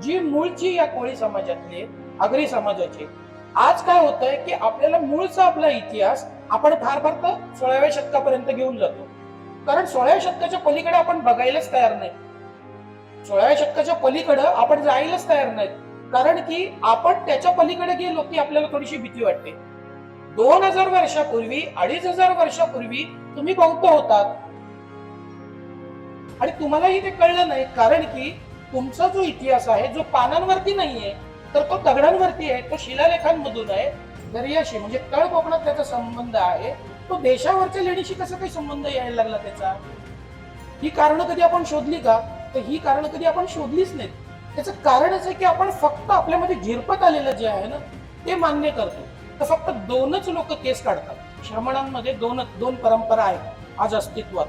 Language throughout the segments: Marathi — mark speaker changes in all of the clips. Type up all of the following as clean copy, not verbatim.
Speaker 1: जी मूळची या कोळी समाजातली आगरी समाजाची, आज काय होतंय की आपल्याला मूळचा आपला इतिहास आपण फार फार तर 16व्या शतकापर्यंत घेऊन जातो, कारण 16व्या शतकाच्या पलीकडे आपण बघायलाच तयार नाही. 16व्या शतकाच्या पलीकडे आपण जायलाच तयार नाहीत, कारण की आपण त्याच्या पलीकडे गेलो की आपल्याला थोडीशी भीती वाटते. 2000 वर्षापूर्वी, 2500 वर्षापूर्वी तुम्ही बौद्ध होतात आणि तुम्हालाही ते कळलं नाही, कारण की तुमचा जो इतिहास आहे जो पानांवरती नाहीये, तर तो दगडांवरती आहे, तो शिलालेखांमधून आहे, दर्याशी म्हणजे तळ कोकणात त्याचा संबंध आहे. तो देशावरच्या लेणीशी कसा काही संबंध यायला लागला त्याचा? ही कारणं कधी आपण शोधली का? तर ही कारणं कधी आपण शोधलीच नाहीत. त्याचं कारणच आहे की आपण फक्त आपल्यामध्ये झिरपत आलेलं जे आहे ना ते मान्य करतो. तर फक्त दोनच लोक केस काढतात. श्रमणांमध्ये दोन परंपरा आहेत आज अस्तित्वात.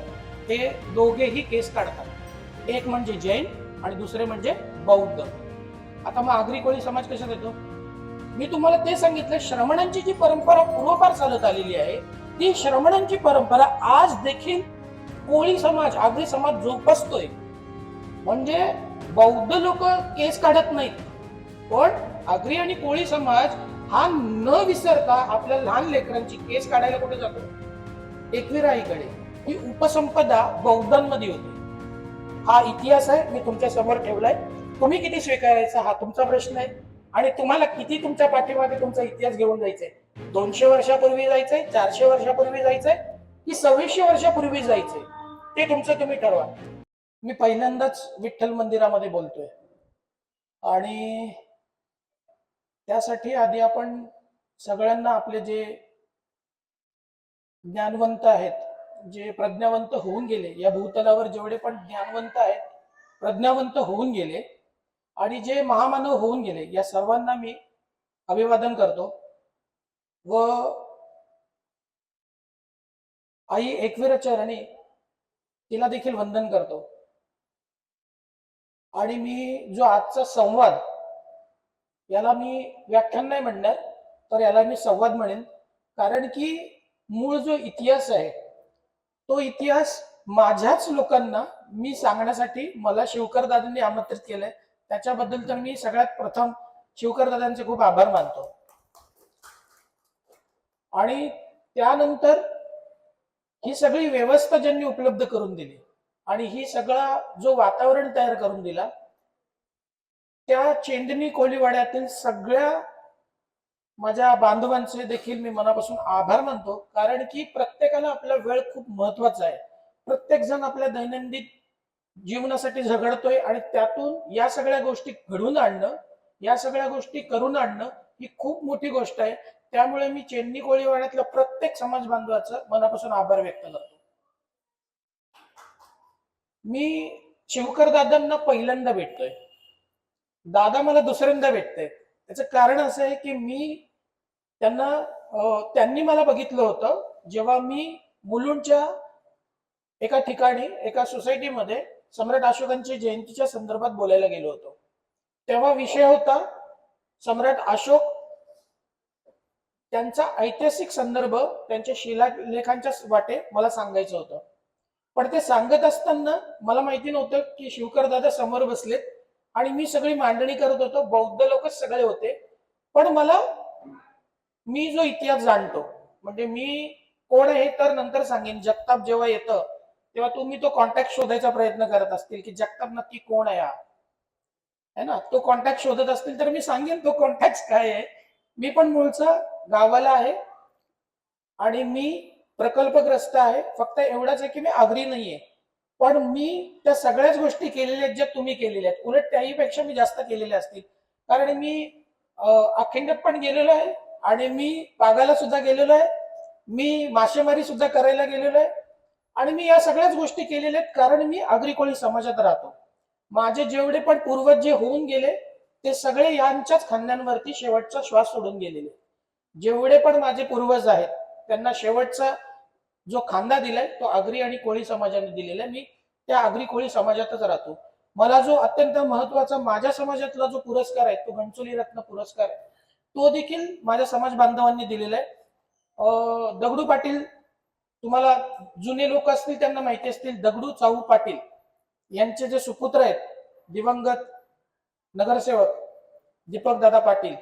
Speaker 1: ते दोघेही केस काढतात. एक म्हणजे जैन आणि दुसरे म्हणजे बौद्ध. आता मग आगरी कोळी समाज कशात येतो? मी तुम्हाला ते सांगितलं, श्रमणांची जी परंपरा पूर्वपार चालत आलेली आहे ती श्रमणांची परंपरा आज देखील कोळी समाज, आगरी समाज जोपासतोय. म्हणजे बौद्ध लोक केस काढत नाहीत, पण आगरी आणि कोळी समाज हा न विसरता आपल्या लहान लेकरांची केस काढायला कुठे जातो? एकविराईकडे. ही उपसंपदा बौद्धांमध्ये होती. हा इतिहास आहे, मी तुमच्या समोर ठेवलाय. तुम्ही किती स्वीकारायचा हा तुमचा प्रश्न आहे, आणि तुम्हाला किती तुमच्या पाठीमागे तुमचा इतिहास घेऊन जायचंय. 200 वर्षापूर्वी जायचंय, 400 वर्षापूर्वी जायचंय, की 2600 वर्षापूर्वी जायचंय, ते तुमचं तुम्ही ठरवा. मी पहिल्यांदाच विठ्ठल मंदिरामध्ये बोलतोय, आणि त्यासाठी आधी आपण सगळ्यांना आपले जे ज्ञानवंत आहेत, जे प्रज्ञावंत होऊन गेले, या भूतलावर जेवढे पण ज्ञानवंत आहेत, प्रज्ञावंत होऊन गेले आणि जे महामानव होऊन गेले, या सर्वांना मी अभिवादन करतो व आई एकविरा चरणी तिला देखील वंदन करतो. आणि मी जो आजचा संवाद, याला मी व्याख्यान नाही म्हणणार, तर याला मी संवाद म्हणेन, कारण की मूळ जो इतिहास आहे तो इतिहास माझ्याच लोकांना मी सांगण्यासाठी मला शिवकर दादांनी आमंत्रित केलंय. त्याच्याबद्दल तर मी सगळ्यात प्रथम शिवकर दादांचे खूप आभार मानतो. आणि त्यानंतर ही सगळी व्यवस्था ज्यांनी उपलब्ध करून दिली आणि ही सगळा जो वातावरण तयार करून दिला, त्या चेंदणी कोळीवाड्यातील सगळ्या माझ्या बांधवांचे देखील मी मनापासून आभार मानतो, कारण की प्रत्येकाला आपला वेळ खूप महत्वाचा आहे. प्रत्येक जण आपल्या दैनंदिन जीवनासाठी झगडतोय आणि त्यातून या सगळ्या गोष्टी घडवून आणणं, या सगळ्या गोष्टी करून आणणं ही खूप मोठी गोष्ट आहे. त्यामुळे मी चेन्नी कोळीवाड्यातल्या प्रत्येक समाज बांधवाचा मनापासून आभार व्यक्त करतो. मी शिवकर दादांना पहिल्यांदा भेटतोय, दादा मला दुसऱ्यांदा भेटतोय. त्याचं कारण असं आहे की त्यांनी मला बघितलं होतं जेव्हा मी मुलुंडच्या एका ठिकाणी एका सोसायटीमध्ये सम्राट अशोकांची जयंतीच्या संदर्भात बोलायला गेलो होतो. तेव्हा विषय होता सम्राट अशोक, त्यांचा ऐतिहासिक संदर्भ, त्यांच्या शिलालेखांच्या वाटे मला सांगायचं होतं. पण ते सांगत असताना मला माहिती नव्हतं की शिवकर दादा समोर बसलेत आणि मी सगळी मांडणी करत होतो. बौद्ध लोकच सगळे होते. पण मी जो इतिहास जाणतो, म्हणजे मी कोण आहे तर नंतर सांगेन. जगताप जेव्हा येतं तेव्हा तुम्ही तो कॉन्टॅक्ट शोधायचा प्रयत्न करत असतील की जगताप नक्की कोण आहे हा, है ना. तो कॉन्टॅक्ट शोधत असतील तर मी सांगेन तो कॉन्टॅक्ट काय आहे. मी पण मूळचा गावाला आहे आणि मी प्रकल्पग्रस्त आहे. फक्त एवढंच आहे की मी आगरी नाहीये, पण मी त्या सगळ्याच गोष्टी केलेल्या आहेत ज्या तुम्ही केलेल्या आहेत. उलट त्याहीपेक्षा मी जास्त केलेल्या असतील, कारण मी अखंडत पण गेलेलो आहे आणि मी बागाला सुद्धा गेलेलो आहे, मी मासेमारी सुद्धा करायला गेलेलो आहे आणि मी या सगळ्याच गोष्टी केलेल्या आहेत, कारण मी आगरी कोळी समाजात राहतो. माझे जेवढे पण पूर्वज जे होऊन गेले ते सगळे यांच्याच खांद्यांवरती शेवटचा श्वास सोडून गेलेले. जेवढे पण माझे पूर्वज आहेत त्यांना शेवटचा जो खांदा दिलाय तो आगरी आणि कोळी समाजाने दिलेला आहे. मी त्या आगरी कोळी समाजातच राहतो. मला जो अत्यंत महत्वाचा माझ्या समाजातला जो पुरस्कार आहे तो घंचोली रत्न पुरस्कार आहे, तो देखील माझ्या समाज बांधवांनी दिलेला आहे. दगडू पाटील, तुम्हाला जुने लोक असतील त्यांना माहिती असतील, दगडू चाऊ पाटील यांचे जे सुपुत्र आहेत दिवंगत नगरसेवक दीपक दादा पाटील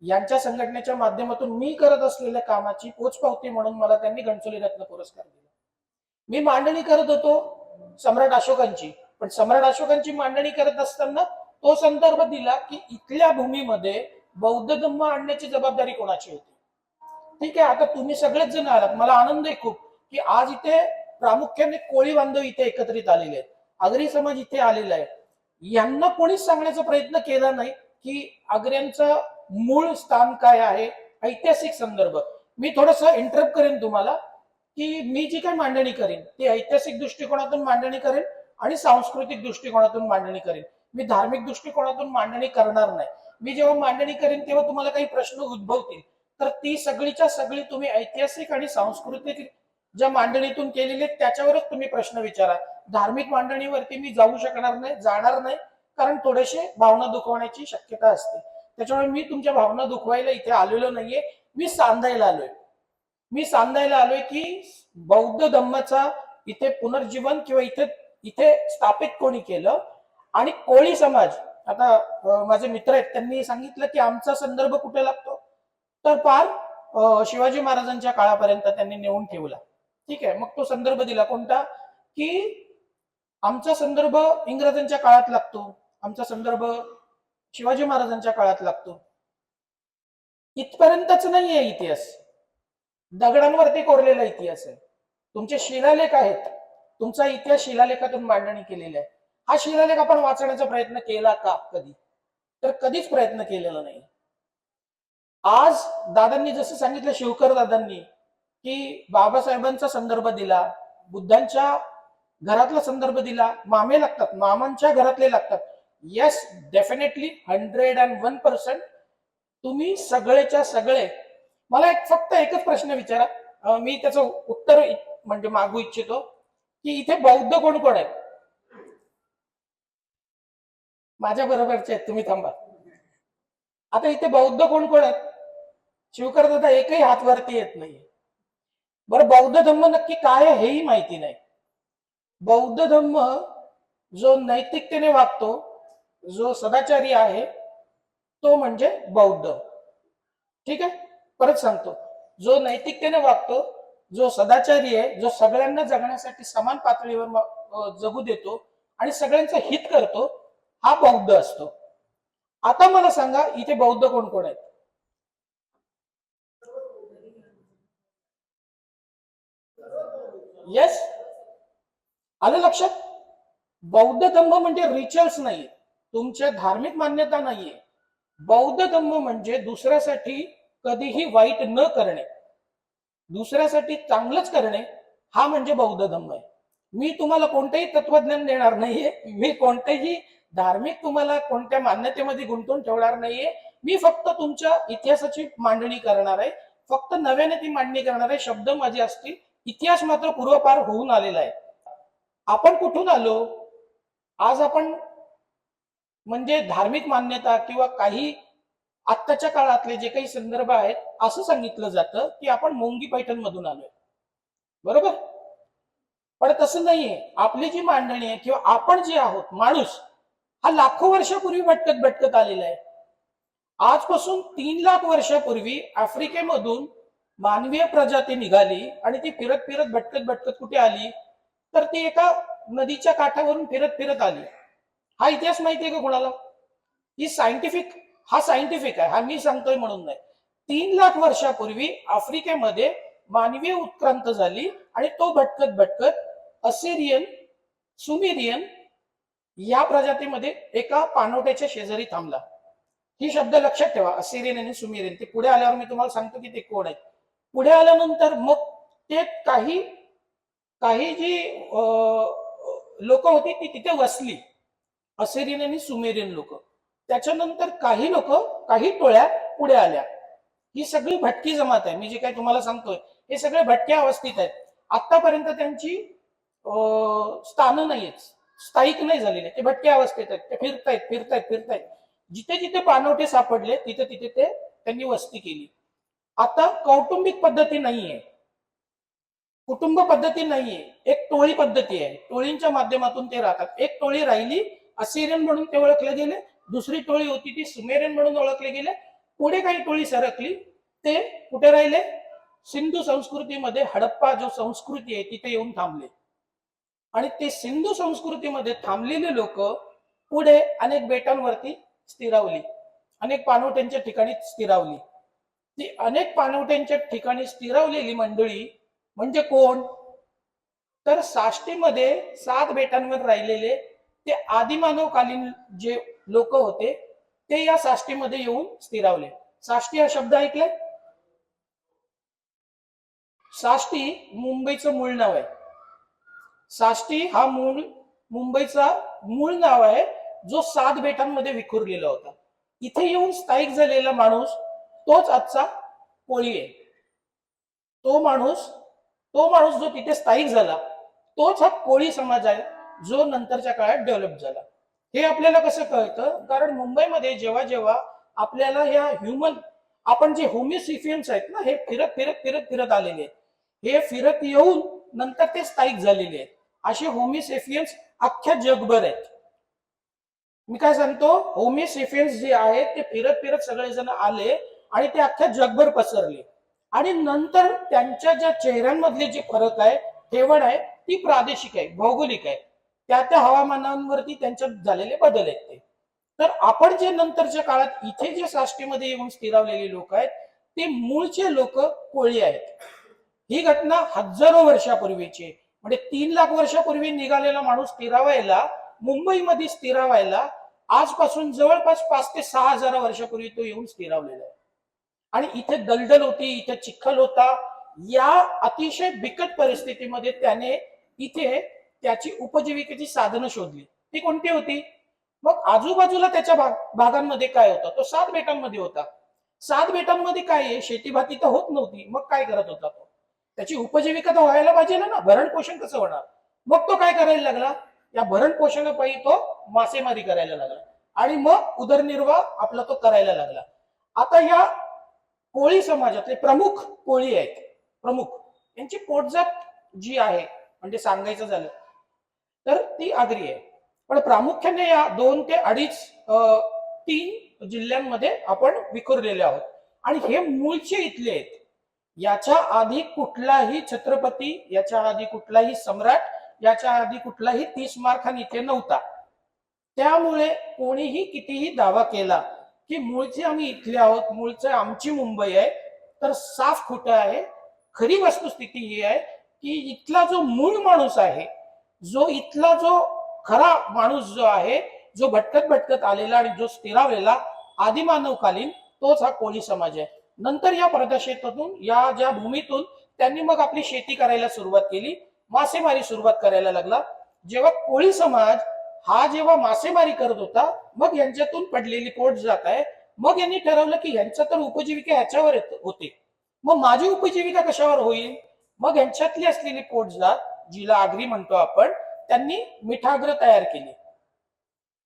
Speaker 1: यांच्या संघटनेच्या माध्यमातून मी करत असलेल्या कामाची पोचपावती म्हणून मला त्यांनी घंटसोली रत्न पुरस्कार दिला. मी मांडणी करत होतो सम्राट अशोकांची, पण सम्राट अशोकांची मांडणी करत असताना तो संदर्भ दिला की इथल्या भूमीमध्ये बौद्ध धम्म आणण्याची जबाबदारी कोणाची होती. ठीक आहे, आता तुम्ही सगळेच जण आलात, मला आनंद आहे खूप की आज इथे प्रामुख्याने कोळी बांधव इथे एकत्रित आलेले आहेत, आगरी समाज इथे आलेला आहे. यांना कोणीच सांगण्याचा प्रयत्न केला नाही की आगऱ्यांचं मूळ स्थान काय आहे, ऐतिहासिक संदर्भ. मी थोडस इंटरप्ट करेन तुम्हाला की मी जी काय मांडणी करेन ती ऐतिहासिक दृष्टिकोनातून मांडणी करेन आणि सांस्कृतिक दृष्टिकोनातून मांडणी करेन. मी धार्मिक दृष्टिकोनातून मांडणी करणार नाही. मी जेव्हा मांडणी करेन तेव्हा तुम्हाला काही प्रश्न उद्भवतील, तर ती सगळीच्या सगळी तुम्ही ऐतिहासिक आणि सांस्कृतिक ज्या मांडणीतून केलेली त्याच्यावरच तुम्ही प्रश्न विचारा. धार्मिक मांडणीवरती मी जाऊ शकणार नाही, जाणार नाही, कारण थोडेसे भावना दुखवण्याची शक्यता असते. त्याच्यामुळे मी तुमच्या भावना दुखवायला इथे आलेलो नाहीये, मी सांधायला आलोय. मी सांधायला आलोय की बौद्ध धम्माचा इथे पुनर्जीवन किंवा इथे स्थापित कोणी केलं. आणि कोळी समाज, आता माझे मित्र आहेत त्यांनी सांगितलं की आमचा संदर्भ कुठे लागतो, तर पार शिवाजी महाराजांच्या काळापर्यंत त्यांनी नेऊन ठेवला. ठीक आहे, मग तो संदर्भ दिला कोणता, की आमचा संदर्भ इंग्रजांच्या काळात लागतो, आमचा संदर्भ शिवाजी महाराजांच्या काळात लागतो. इथपर्यंतच नाहीये इतिहास, दगडांवरती कोरलेला इतिहास आहे. तुमचे शिलालेख आहेत, तुमचा इतिहास शिलालेखातून मांडणी केलेला आहे. हा शिलालेख आपण वाचण्याचा प्रयत्न केला का कधी, तर कधीच प्रयत्न केलेला नाही. आज दादांनी जसं सांगितलं, शिवकर दादांनी, की बाबासाहेबांचा संदर्भ दिला, बुद्धांच्या घरातला संदर्भ दिला, मामे लागतात, मामांच्या घरातले लागतात. येस, डेफिनेटली 101% तुम्ही सगळेच्या सगळे. मला फक्त एकच प्रश्न विचारा, मी त्याचं उत्तर म्हणजे मागू इच्छितो की इथे बौद्ध कोण कोण आहेत? माझ्या बरोबरचे आहेत, तुम्ही थांबा. आता इथे बौद्ध कोण कोण आहेत? शिवकर दादा एकही हात वरती येत नाही. बरं, बौद्ध धम्म नक्की काय आहे हेही माहिती नाही. बौद्ध धम्म जो नैतिकतेने वागतो, जो सदाचारी आहे, तो म्हणजे बौद्ध. ठीक आहे, परत सांगतो, जो नैतिकतेने वागतो, जो सदाचारी आहे, जो सगळ्यांना जगण्यासाठी समान पातळीवर जगू देतो आणि सगळ्यांचं हित करतो, हा बौद्ध असतो. आता मला सांगा इथे बौद्ध कोण कोण आहेत? येस, आलं लक्षात? बौद्ध धम्म म्हणजे रिच्युअल्स नाहीये, तुमच्या धार्मिक मान्यता नाहीये. बौद्ध धम्म म्हणजे दुसऱ्यासाठी कधीही वाईट न करणे, दुसऱ्यासाठी चांगलंच करणे, हा म्हणजे बौद्ध धम्म आहे. मी तुम्हाला कोणतेही तत्वज्ञान देणार नाहीये, मी कोणतेही धार्मिक तुम्हाला कोणत्या मान्यतेमध्ये गुंतवून ठेवणार नाहीये. मी फक्त तुमच्या इतिहासाची मांडणी करणार आहे, फक्त नव्याने ती मांडणी करणार आहे. शब्द माझे असतील, इतिहास मात्र पूर्वपार होऊन आलेला आहे. आपण कुठून आलो? आज आपण म्हणजे धार्मिक मान्यता किंवा काही आत्ताच्या काळातले जे काही संदर्भ आहेत, असं सांगितलं जातं की आपण मोंगी पैठण मधून आलोय, बरोबर? पण तसं नाहीये. आपली जी मांडणी आहे किंवा आपण जे आहोत, माणूस हा लाखो वर्षापूर्वी भटकत भटकत आलेला आहे. आजपासून 3 लाख वर्षापूर्वी आफ्रिकेमधून मानवीय प्रजाती निघाली आणि ती फिरत फिरत भटकत भटकत कुठे आली, तर ती एका नदीच्या काठावरून फिरत फिरत आली. हा इतिहास माहितीये का कोणाला? ही सायंटिफिक, हा सायंटिफिक आहे, हा मी सांगतोय म्हणून नाही. 3 लाख वर्षापूर्वी आफ्रिकेमध्ये मानवीय उत्क्रांत झाली आणि तो भटकत भटकत असिरियन, सुमेरियन या प्रजातीमध्ये एका पाणवठ्याच्या शेजारी थांबला. ही शब्द लक्षात ठेवा, असिरियन आणि सुमेरियन. ते पुढे आल्यावर मी तुम्हाला सांगतो की ते कोण आहेत. पुढे आल्यानंतर मग ते काही काही जी लोक होती ती तिथे वसली, असिरियन आणि सुमेरियन लोक. त्याच्यानंतर काही लोक, काही टोळ्या पुढे आल्या. ही सगळी भटकी जमात आहे. मी जे काही तुम्हाला सांगतोय हे सगळे भटक्या अवस्थेत आहेत. आतापर्यंत त्यांची स्थानं नाहीयेत, स्थायिक नाही झालेले, ते भटक्या अवस्थेत आहेत. ते फिरतायत फिरतायत फिरतायत, जिथे जिथे पाणवठे सापडले तिथे तिथे ते त्यांनी वस्ती केली. आता कौटुंबिक पद्धती नाहीये, कुटुंब पद्धती नाहीये, एक टोळी पद्धती आहे. टोळींच्या माध्यमातून ते राहतात. एक टोळी राहिली, असिरियन म्हणून ते ओळखले गेले, दुसरी टोळी होती ती सुमेरियन म्हणून ओळखले गेले. पुढे काही टोळी सरकली, ते कुठे राहिले? सिंधू संस्कृतीमध्ये हडप्पा जो संस्कृती आहे तिथे येऊन थांबले. आणि ते सिंधू संस्कृतीमध्ये थांबलेले लोक पुढे अनेक बेटांवरती स्थिरावली, अनेक पाणवठ्यांच्या ठिकाणी स्थिरावली. ती अनेक पाणवठ्यांच्या ठिकाणी स्थिरावलेली मंडळी म्हणजे कोण? तर साष्टीमध्ये 7 बेटांवर राहिलेले ते आदिमानवकालीन जे लोक होते ते या साष्टीमध्ये येऊन स्थिरावले. साष्टी हा शब्द ऐकलाय? साष्टी मुंबईचं मूळ नाव आहे. साष्टी हा मुंबईचा मूळ नाव आहे, जो 7 बेटांमध्ये विखुरलेला होता. इथे येऊन स्थायिक झालेला माणूस तोच आजचा कोळी आहे. तो माणूस जो तिथे स्थायिक झाला तोच हा कोळी समाज आहे, जो नंतरच्या काळात डेव्हलप झाला. हे आपल्याला कसं कळतं? कारण मुंबईमध्ये जेव्हा जेव्हा आपल्याला ह्या आपण जे होमिसिफियन्स आहेत ना, हे फिरत फिरत फिरत फिरत आलेले आहेत. हे फिरत येऊन नंतर ते स्थायिक झालेले आहेत. असे होमिसेफियन्स अख्ख्या जगभर आहेत. मी काय सांगतो, होमिसेफियन्स जे आहेत ते फिरत फिरत सगळेजण आले आणि ते अख्ख्या जगभर पसरले. आणि नंतर त्यांच्या ज्या चेहऱ्यांमधले जे फरक आहे, ठेवण आहे, ती प्रादेशिक आहे, भौगोलिक आहे. त्या हवामानांवरती त्यांच्यात झालेले बदल आहेत ते. तर आपण जे नंतरच्या काळात इथे जे साष्टीमध्ये येऊन स्थिरावलेले लोक आहेत ते मूळचे लोक कोळी आहेत. ही घटना हजारो वर्षापूर्वीची, म्हणजे 3 लाख वर्षापूर्वी निघालेला माणूस स्थिरावायला, मुंबईमध्ये स्थिरावायला आजपासून जवळपास 5 ते 6 हजार वर्षापूर्वी तो येऊन स्थिरावलेला आहे. आणि इथे दलदल होती, इथे चिखल होता. या अतिशय बिकट परिस्थितीमध्ये त्याने इथे त्याची उपजीविकेची साधनं शोधली. ती कोणती होती? मग आजूबाजूला त्याच्या भागांमध्ये काय होता? तो 7 बेटांमध्ये होता. 7 बेटांमध्ये काय आहे? शेतीभाती तर होत नव्हती. मग काय करत होता तो? त्याची उपजीविका तर व्हायला पाहिजे ना, भरण पोषण कसं होणार? मग तो काय करायला लागला? या भरण पोषणापायी तो मासेमारी करायला लागला आणि मग उदरनिर्वाह आपला तो करायला लागला. आता या कोळी समाजातले प्रमुख कोळी आहेत, प्रमुख यांची पोटजात जी आहे, म्हणजे सांगायचं झालं तर ती आगरी आहे. पण प्रामुख्याने या 2 ते 3 जिल्ह्यांमध्ये आपण विखुरलेले आहोत. आणि हे मूळचे इथले आहेत. याच्या आधी कुठलाही छत्रपती, याच्या आधी कुठलाही सम्राट, याच्या आधी कुठलाही 30 मारखान इथे नव्हता. त्यामुळे कोणीही कितीही दावा केला की मूळचे आम्ही इथले आहोत, मूळचे आमची मुंबई आहे, तर साफ खोटं आहे. खरी वस्तुस्थिती ही आहे की इथला जो मूळ माणूस आहे, जो इथला जो खरा माणूस जो आहे, जो भटकत भटकत आलेला आणि जो स्थिरावलेला आदिमानवकालीन, तोच हा कोळी समाज आहे. नंतर या प्रदेशातून, या ज्या भूमीतून त्यांनी मग आपली शेती करायला सुरुवात केली, मासेमारी सुरुवात करायला लागला. जेव्हा कोळी समाज हा जेव्हा मासेमारी करत होता, मग यांच्यातून पडलेली पोट जात आहे. मग यांनी ठरवलं की यांचा तर उपजीविका ह्याच्यावर होते, मग माझी उपजीविका कशावर होईल? मग यांच्यातली असलेली पोटजात, जिला आगरी म्हणतो आपण, त्यांनी मिठाग्र तयार केली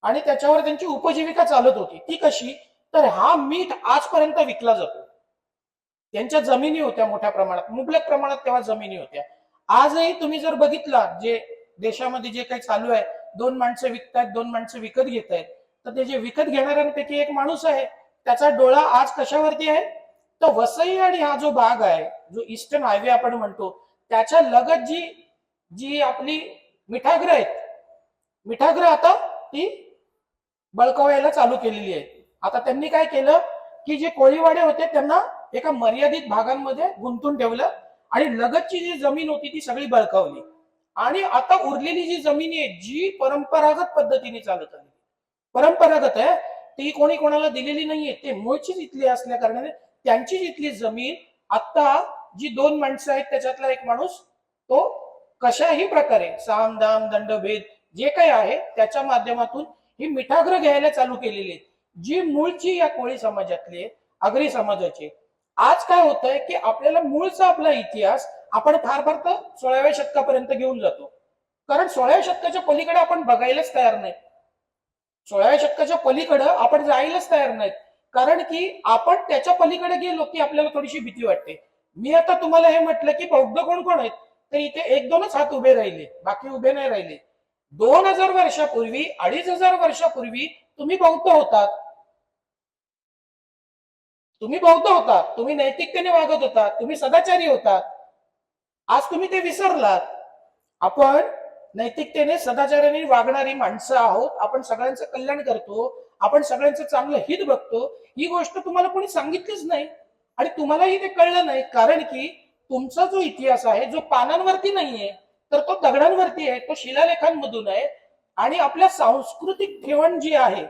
Speaker 1: आणि त्याच्यावर त्यांची उपजीविका चालत होती. ती कशी? तर हा मीठ आजपर्यंत विकला जातो. त्यांच्या जमिनी होत्या मोठ्या प्रमाणात, मुबलक प्रमाणात तेव्हा जमिनी होत्या. आजही तुम्ही जर बघितला, जे देशामध्ये जे काही चालू आहे, 2 माणसं विकतायत, 2 माणसं विकत घेत आहेत, तर ते जे विकत घेणाऱ्यांपैकी एक माणूस आहे, त्याचा डोळा आज कशावरती आहे? तर वसई आणि हा जो भाग आहे, जो ईस्टर्न हायवे आपण म्हणतो, त्याच्या लगत जी जी आपली मिठाग्र आहेत, मिठाग्र आता ती बळकावायला चालू केलेली आहे. आता त्यांनी काय केलं की जे कोळीवाडे होते त्यांना एका मर्यादित भागांमध्ये गुंतून ठेवलं आणि लगतची जी जमीन होती ती सगळी बळकावली. आणि आता उरलेली जी जमीन आहे, जी परंपरागत पद्धतीने चालत आली, परंपरागत आहे, ती कोणी कोणाला दिलेली नाहीये, ते मूळचीच इथली असल्या कारणाने त्यांची इथली जमीन आता जी 2 माणसं आहेत त्याच्यातला एक माणूस तो कशाही प्रकारे साम दाम दंडभेद जे काही आहे त्याच्या माध्यमातून ही मिठाग्र घ्यायला चालू केलेली आहे, जी मूळची या कोळी समाजातली, आगरी समाजाची. आज काय होतंय की आपल्याला मूळचा आपला इतिहास आपण फार फार तर 16व्या शतकापर्यंत घेऊन जातो, कारण 16व्या शतकाच्या पलीकडे आपण बघायलाच तयार नाही. 16व्या शतकाच्या पलीकडे आपण जायलाच तयार नाहीत, कारण की आपण त्याच्या पलीकडे गेलो की आपल्याला थोडीशी भीती वाटते. मी आता तुम्हाला हे म्हटलं की बौद्ध कोण कोण आहेत, तर इथे 1-2च हात उभे राहिले, बाकी उभे नाही राहिले. 2000 वर्षापूर्वी, 2500 वर्षापूर्वी तुम्ही बौद्ध होतात, तुम्ही बौद्ध होतात, तुम्ही नैतिकतेने वागत होतात, तुम्ही सदाचारी होतात. आज तुम्ही ते विसरलात. आपण नैतिकतेने सदाचाराने वागणारी माणसं आहोत. आपण सगळ्यांचं कल्याण करतो, आपण सगळ्यांचं चांगलं हित बघतो. ही गोष्ट तुम्हाला कोणी सांगितलीच नाही आणि तुम्हालाही ते कळलं नाही, कारण की तुमचा जो इतिहास आहे जो पानांवरती नाहीये, तर तो दगडांवरती आहे, तो शिलालेखांमधून आहे. आणि आपल्या सांस्कृतिक ठेवण जी आहे,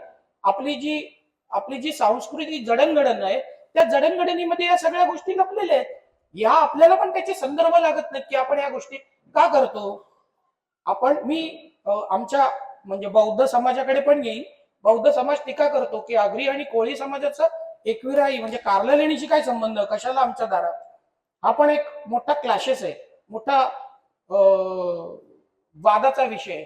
Speaker 1: आपली जी सांस्कृतिक जडणघडण आहे, त्या जडणघडणीमध्ये या सगळ्या गोष्टी लपलेल्या आहेत. या आपल्याला पण त्याचे संदर्भ लागत नाही की आपण या गोष्टी का करतो. मी आमच्या म्हणजे बौद्ध समाजाकडे पण येईल. बौद्ध समाज टीका करतो की आगरी आणि कोळी समाजाचं एकविराई म्हणजे कारला लेणीशी काय संबंध, कशाला आमच्या दारात. हा पण एक मोठा क्लॅशेस आहे, मोठा वादाचा विषय.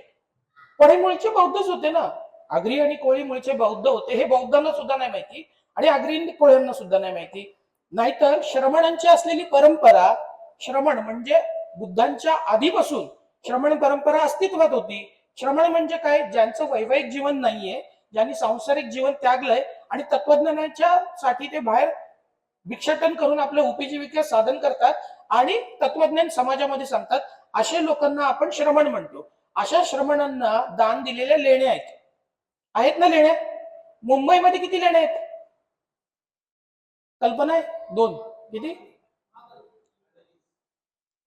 Speaker 1: पण हे मूळचे बौद्धच होते ना. आगरी आणि कोळी मूळचे बौद्ध होते, हे बौद्धांना सुद्धा नाही माहिती आणि आगरी कोळ्यांना सुद्धा नाही माहिती. नाहीतर श्रमणांची असलेली परंपरा, श्रमण म्हणजे बुद्धांच्या आधीपासून श्रमण परंपरा अस्तित्वात होती. श्रमण म्हणजे काय, ज्यांचं वैवाहिक जीवन नाहीये, ज्यांनी सांसारिक जीवन त्यागलंय आणि तत्वज्ञानाच्या साठी ते बाहेर भिक्षाटन करून आपल्या उपजीविका साधन करतात आणि तत्वज्ञान समाजामध्ये सांगतात, अशा लोकांना आपण श्रमण म्हणतो. अशा श्रमणांना दान दिलेल्या लेण्या आहेत ना लेण्या. मुंबईमध्ये किती लेण्या आहेत कल्पना आहे? 2. किती?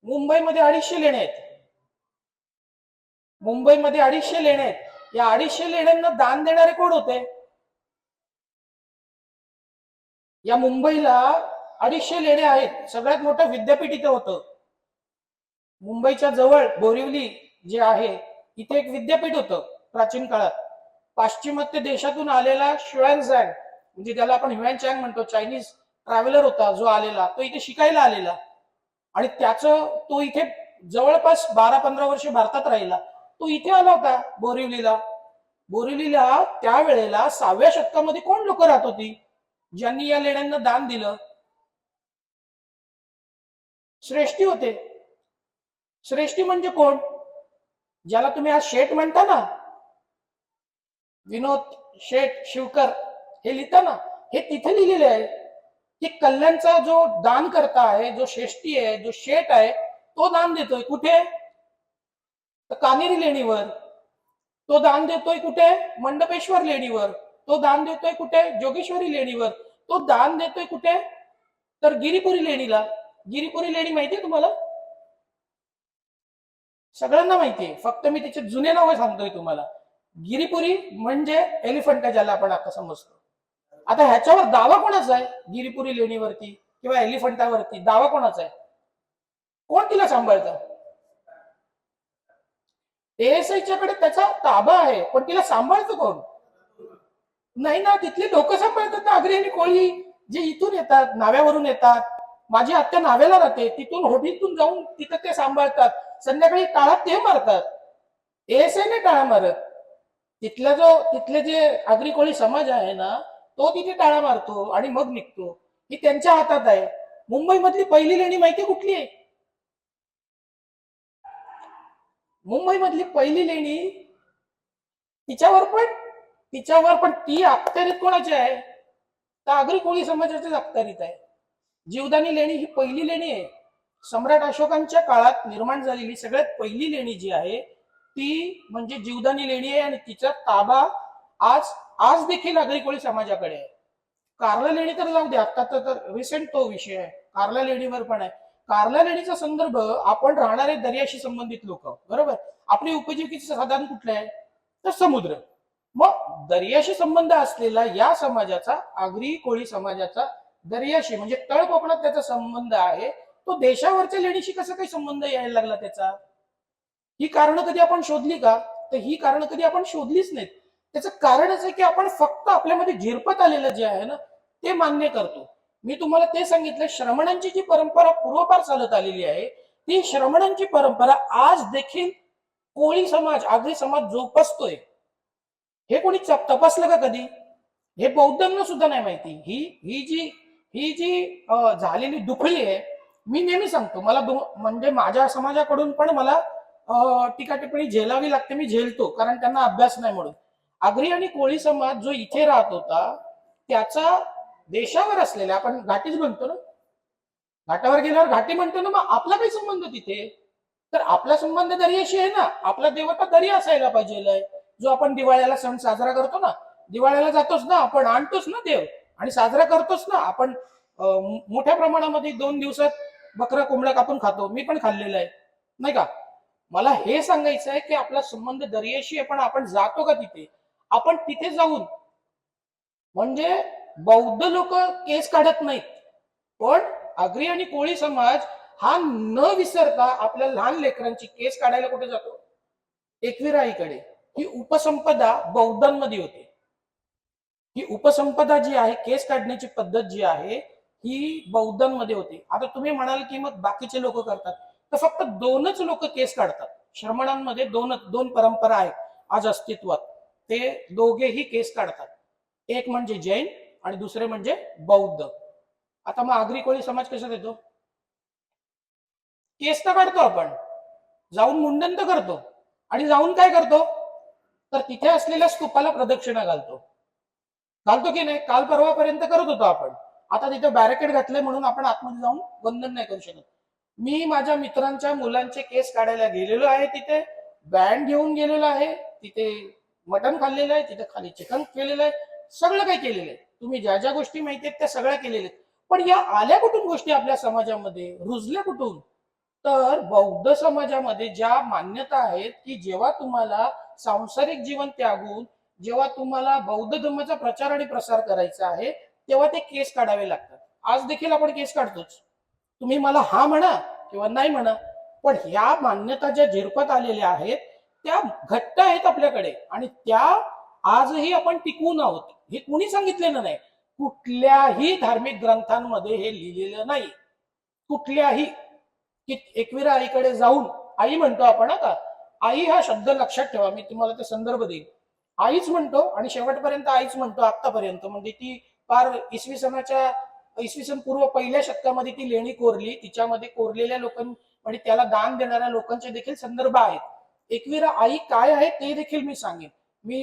Speaker 1: मुंबईमध्ये 250 लेण्या आहेत. मुंबईमध्ये 250 लेण्या आहेत. या 250 लेण्यांना दान देणारे कोण होते? या मुंबईला 250 लेण्या आहेत. सगळ्यात मोठं विद्यापीठ इथे होतं. मुंबईच्या जवळ बोरिवली जे आहे, इथे एक विद्यापीठ होतं प्राचीन काळात. पाश्चिमात्य देशातून आलेला ह्युएन म्हणजे त्याला आपण ह्युएन म्हणतो, चायनीज ट्रॅव्हलर होता जो आलेला, तो इथे शिकायला आलेला आणि तो इथे जवळपास 12-15 वर्ष भारतात राहिला. तो इथे आला होता बोरिवलीला त्यावेळेला 6व्या शतकामध्ये कोण लोक राहत होती ज्यांनी या लेण्यांना दान दिलं? श्रेष्ठी होते. श्रेष्ठी म्हणजे कोण? ज्याला तुम्ही आज शेठ म्हणता ना, विनोद शेठ शिवकर हे लिहिता ना, हे तिथे लिहिलेले आहे की कल्याणचा जो दान करता आहे, जो श्रेष्ठी आहे, जो शेठ आहे, तो दान देतोय कुठे? तर कानेरी लेणीवर. तो दान देतोय कुठे? मंडपेश्वर लेणीवर. तो दान देतोय कुठे? जोगेश्वरी लेणीवर. तो दान देतोय कुठे? तर गिरीपुरी लेणीला. गिरीपुरी लेणी माहितीये तुम्हाला? सगळ्यांना माहितीये, फक्त मी त्याचे जुने नाव सांगतोय तुम्हाला. गिरीपुरी म्हणजे एलिफंट ज्याला आपण आता समजतो. आता ह्याच्यावर दावा कोणाचा आहे? गिरीपुरी लेणीवरती किंवा एलिफंटावरती दावा कोणाचा आहे? कोण तिला सांभाळतं? एएसआयच्याकडे त्याचा ताबा आहे, पण तिला सांभाळतं कोण? नाही ना, तिथले लोक सांभाळतात. आगरी आणि कोळी जे इथून येतात, नाव्यावरून येतात. माझी आत्या नाव्याला राहते, तिथून होडीतून जाऊन तिथं ते सांभाळतात. संध्याकाळी टाळा ते मारतात. एएसआय नाही टाळा मारत. तिथले जे आगरी कोळी समाज आहे ना, तो तिथे टाळा मारतो आणि मग निघतो. ही त्यांच्या हातात आहे. मुंबईमधली पहिली लेणी माहिती कुठली आहे? मुंबईमधली पहिली लेणी तिच्यावर पण ती अखत्यारीत कोणाची आहे? तर आगरी कोळी समाजाच्याच अखत्यारीत आहे. जीवदानी लेणी ही पहिली लेणी आहे. सम्राट अशोकांच्या काळात निर्माण झालेली सगळ्यात पहिली लेणी जी आहे ती म्हणजे जीवदानी लेणी आहे आणि तिचा ताबा आज देखील आगरी कोळी समाजाकडे आहे. कारला लेणी तर जाऊ द्या, आता तर रिसेंट तो विषय आहे. कारला लेणीवर पण आहे. कारला लेणीचा संदर्भ, आपण राहणारे दर्याशी संबंधित लोक, बरोबर. आपली उपजीविकेचे साधन कुठले आहे? तर समुद्र. मग दर्याशी संबंध असलेला या समाजाचा, आगरी कोळी समाजाचा दर्याशी म्हणजे तळ कोकणात त्याचा संबंध आहे, तो देशावरच्या लेणीशी कसा काही संबंध यायला लागला त्याचा? ही कारण कधी आपण शोधली का? तर ही कारण कधी आपण शोधलीच नाहीत. त्याचं कारणच आहे की आपण फक्त आपल्यामध्ये झिरपत आलेलं जे आहे ना ते मान्य करतो. मी तुम्हाला ते सांगितलं, श्रमणांची जी परंपरा पूर्वपार चालत आलेली आहे, ती श्रमणांची परंपरा आज देखील कोळी समाज, आगरी समाज जोपासतोय. हे कोणी तपासलं का कधी? हे बौद्धांना सुद्धा नाही माहिती. ही जी झालेली दुखळी आहे. मी नेहमी सांगतो, मला म्हणजे माझ्या समाजाकडून पण मला टीका टिप्पणी झेलावी लागते. मी झेलतो कारण त्यांना अभ्यास नाही म्हणून. आगरी आणि कोळी समाज जो इथे राहत होता त्याचा देशावर असलेल्या, आपण घाटीच म्हणतो ना, घाटावर गेल्यावर घाटी म्हणतो ना, मग आपला काही संबंध तिथे? तर आपला संबंध दर्याशी आहे ना, आपला देवता दर्या असायला पाहिजे. जो आपण दिवाळीला सण साजरा करतो ना, दिवाळीला जातोच ना आपण, आणतोच ना देव आणि साजरा करतोच ना आपण. मोठ्या प्रमाणामध्ये 2 दिवसात बकरा कोंबडा कापून खातो, मी पण खाल्लेलं आहे, नाही का? मला हे सांगायचं आहे की आपला संबंध दर्याशी आहे, पण आपण जातो का तिथे? आपण तिथे जाऊन, म्हणजे बौद्ध लोक केस काढत नाहीत, पण आगरी आणि कोळी समाज हा न विसरता आपल्या लहान लेकरांची केस काढायला कुठे जातो? एकविराईकडे. ही उपसंपदा बौद्धांमध्ये होती. ही उपसंपदा जी आहे, केस काढण्याची पद्धत जी आहे, ही बौद्धांमध्ये होती. आता तुम्ही म्हणाल की मग बाकीचे लोक करतात, तर फक्त 2च लोक केस काढतात. श्रमणांमध्ये दोन परंपरा आहेत आज अस्तित्वात, ते दोघेही केस काढतात. एक म्हणजे जैन आणि दुसरे म्हणजे बौद्ध. आता मग आगरी कोळी समाज कशात येतो? केस तर काढतो आपण, जाऊन मुंडन तर करतो, आणि जाऊन काय करतो? तर तिथे असलेल्या स्तूपाला प्रदक्षिणा घालतो की नाही? काल परवापर्यंत करत होतो आपण. आता तिथे बॅरिकेड घातले म्हणून आपण आतमध्ये जाऊन वंदन नाही करू शकत. मी माझ्या मित्रांच्या मुलांचे केस काढायला गेलेलो आहे, तिथे बँड घेऊन गेलेलो आहे, तिथे मटण खाल्लेलं आहे, तिथे खाली चिकन केलेलं आहे, सगळं काही केलेलं आहे. तुम्ही ज्या ज्या गोष्टी माहिती आहेत त्या सगळ्या केलेल्या आहेत. पण या आल्या कुठून गोष्टी आपल्या समाजामध्ये, रुजल्या कुठून? तर बौद्ध समाजामध्ये ज्या मान्यता आहेत की जेव्हा तुम्हाला सांसारिक जीवन त्यागून, जेव्हा तुम्हाला बौद्ध धर्माचा प्रचार आणि प्रसार करायचा आहे, तेव्हा ते केस काढावे लागतात. आज देखील आपण केस काढतोच. तुम्ही मला हा म्हणा किंवा नाही म्हणा, पण ह्या मान्यता ज्या झिरपत आलेल्या आहेत त्या घट्ट आहेत आपल्याकडे, आणि त्या आजही आपण टिकवून आहोत. हे कुणी सांगितलेलं नाही, कुठल्याही धार्मिक ग्रंथांमध्ये हे लिहिलेलं नाही. कुठल्याही, की एकविरा आईकडे जाऊन, आई म्हणतो आपण, आता आई हा शब्द लक्षात ठेवा, मी तुम्हाला ते संदर्भ देईन. आईच म्हणतो आणि शेवटपर्यंत आईच म्हणतो आतापर्यंत. म्हणजे ती फार इसवी सन पूर्व 1ल्या शतकामध्ये ती लेणी कोरली, तिच्यामध्ये कोरलेल्या लोकांनी म्हणजे त्याला दान देणाऱ्या लोकांचे देखील संदर्भ आहेत. एकविरा आई काय आहे ते देखील मी सांगेन.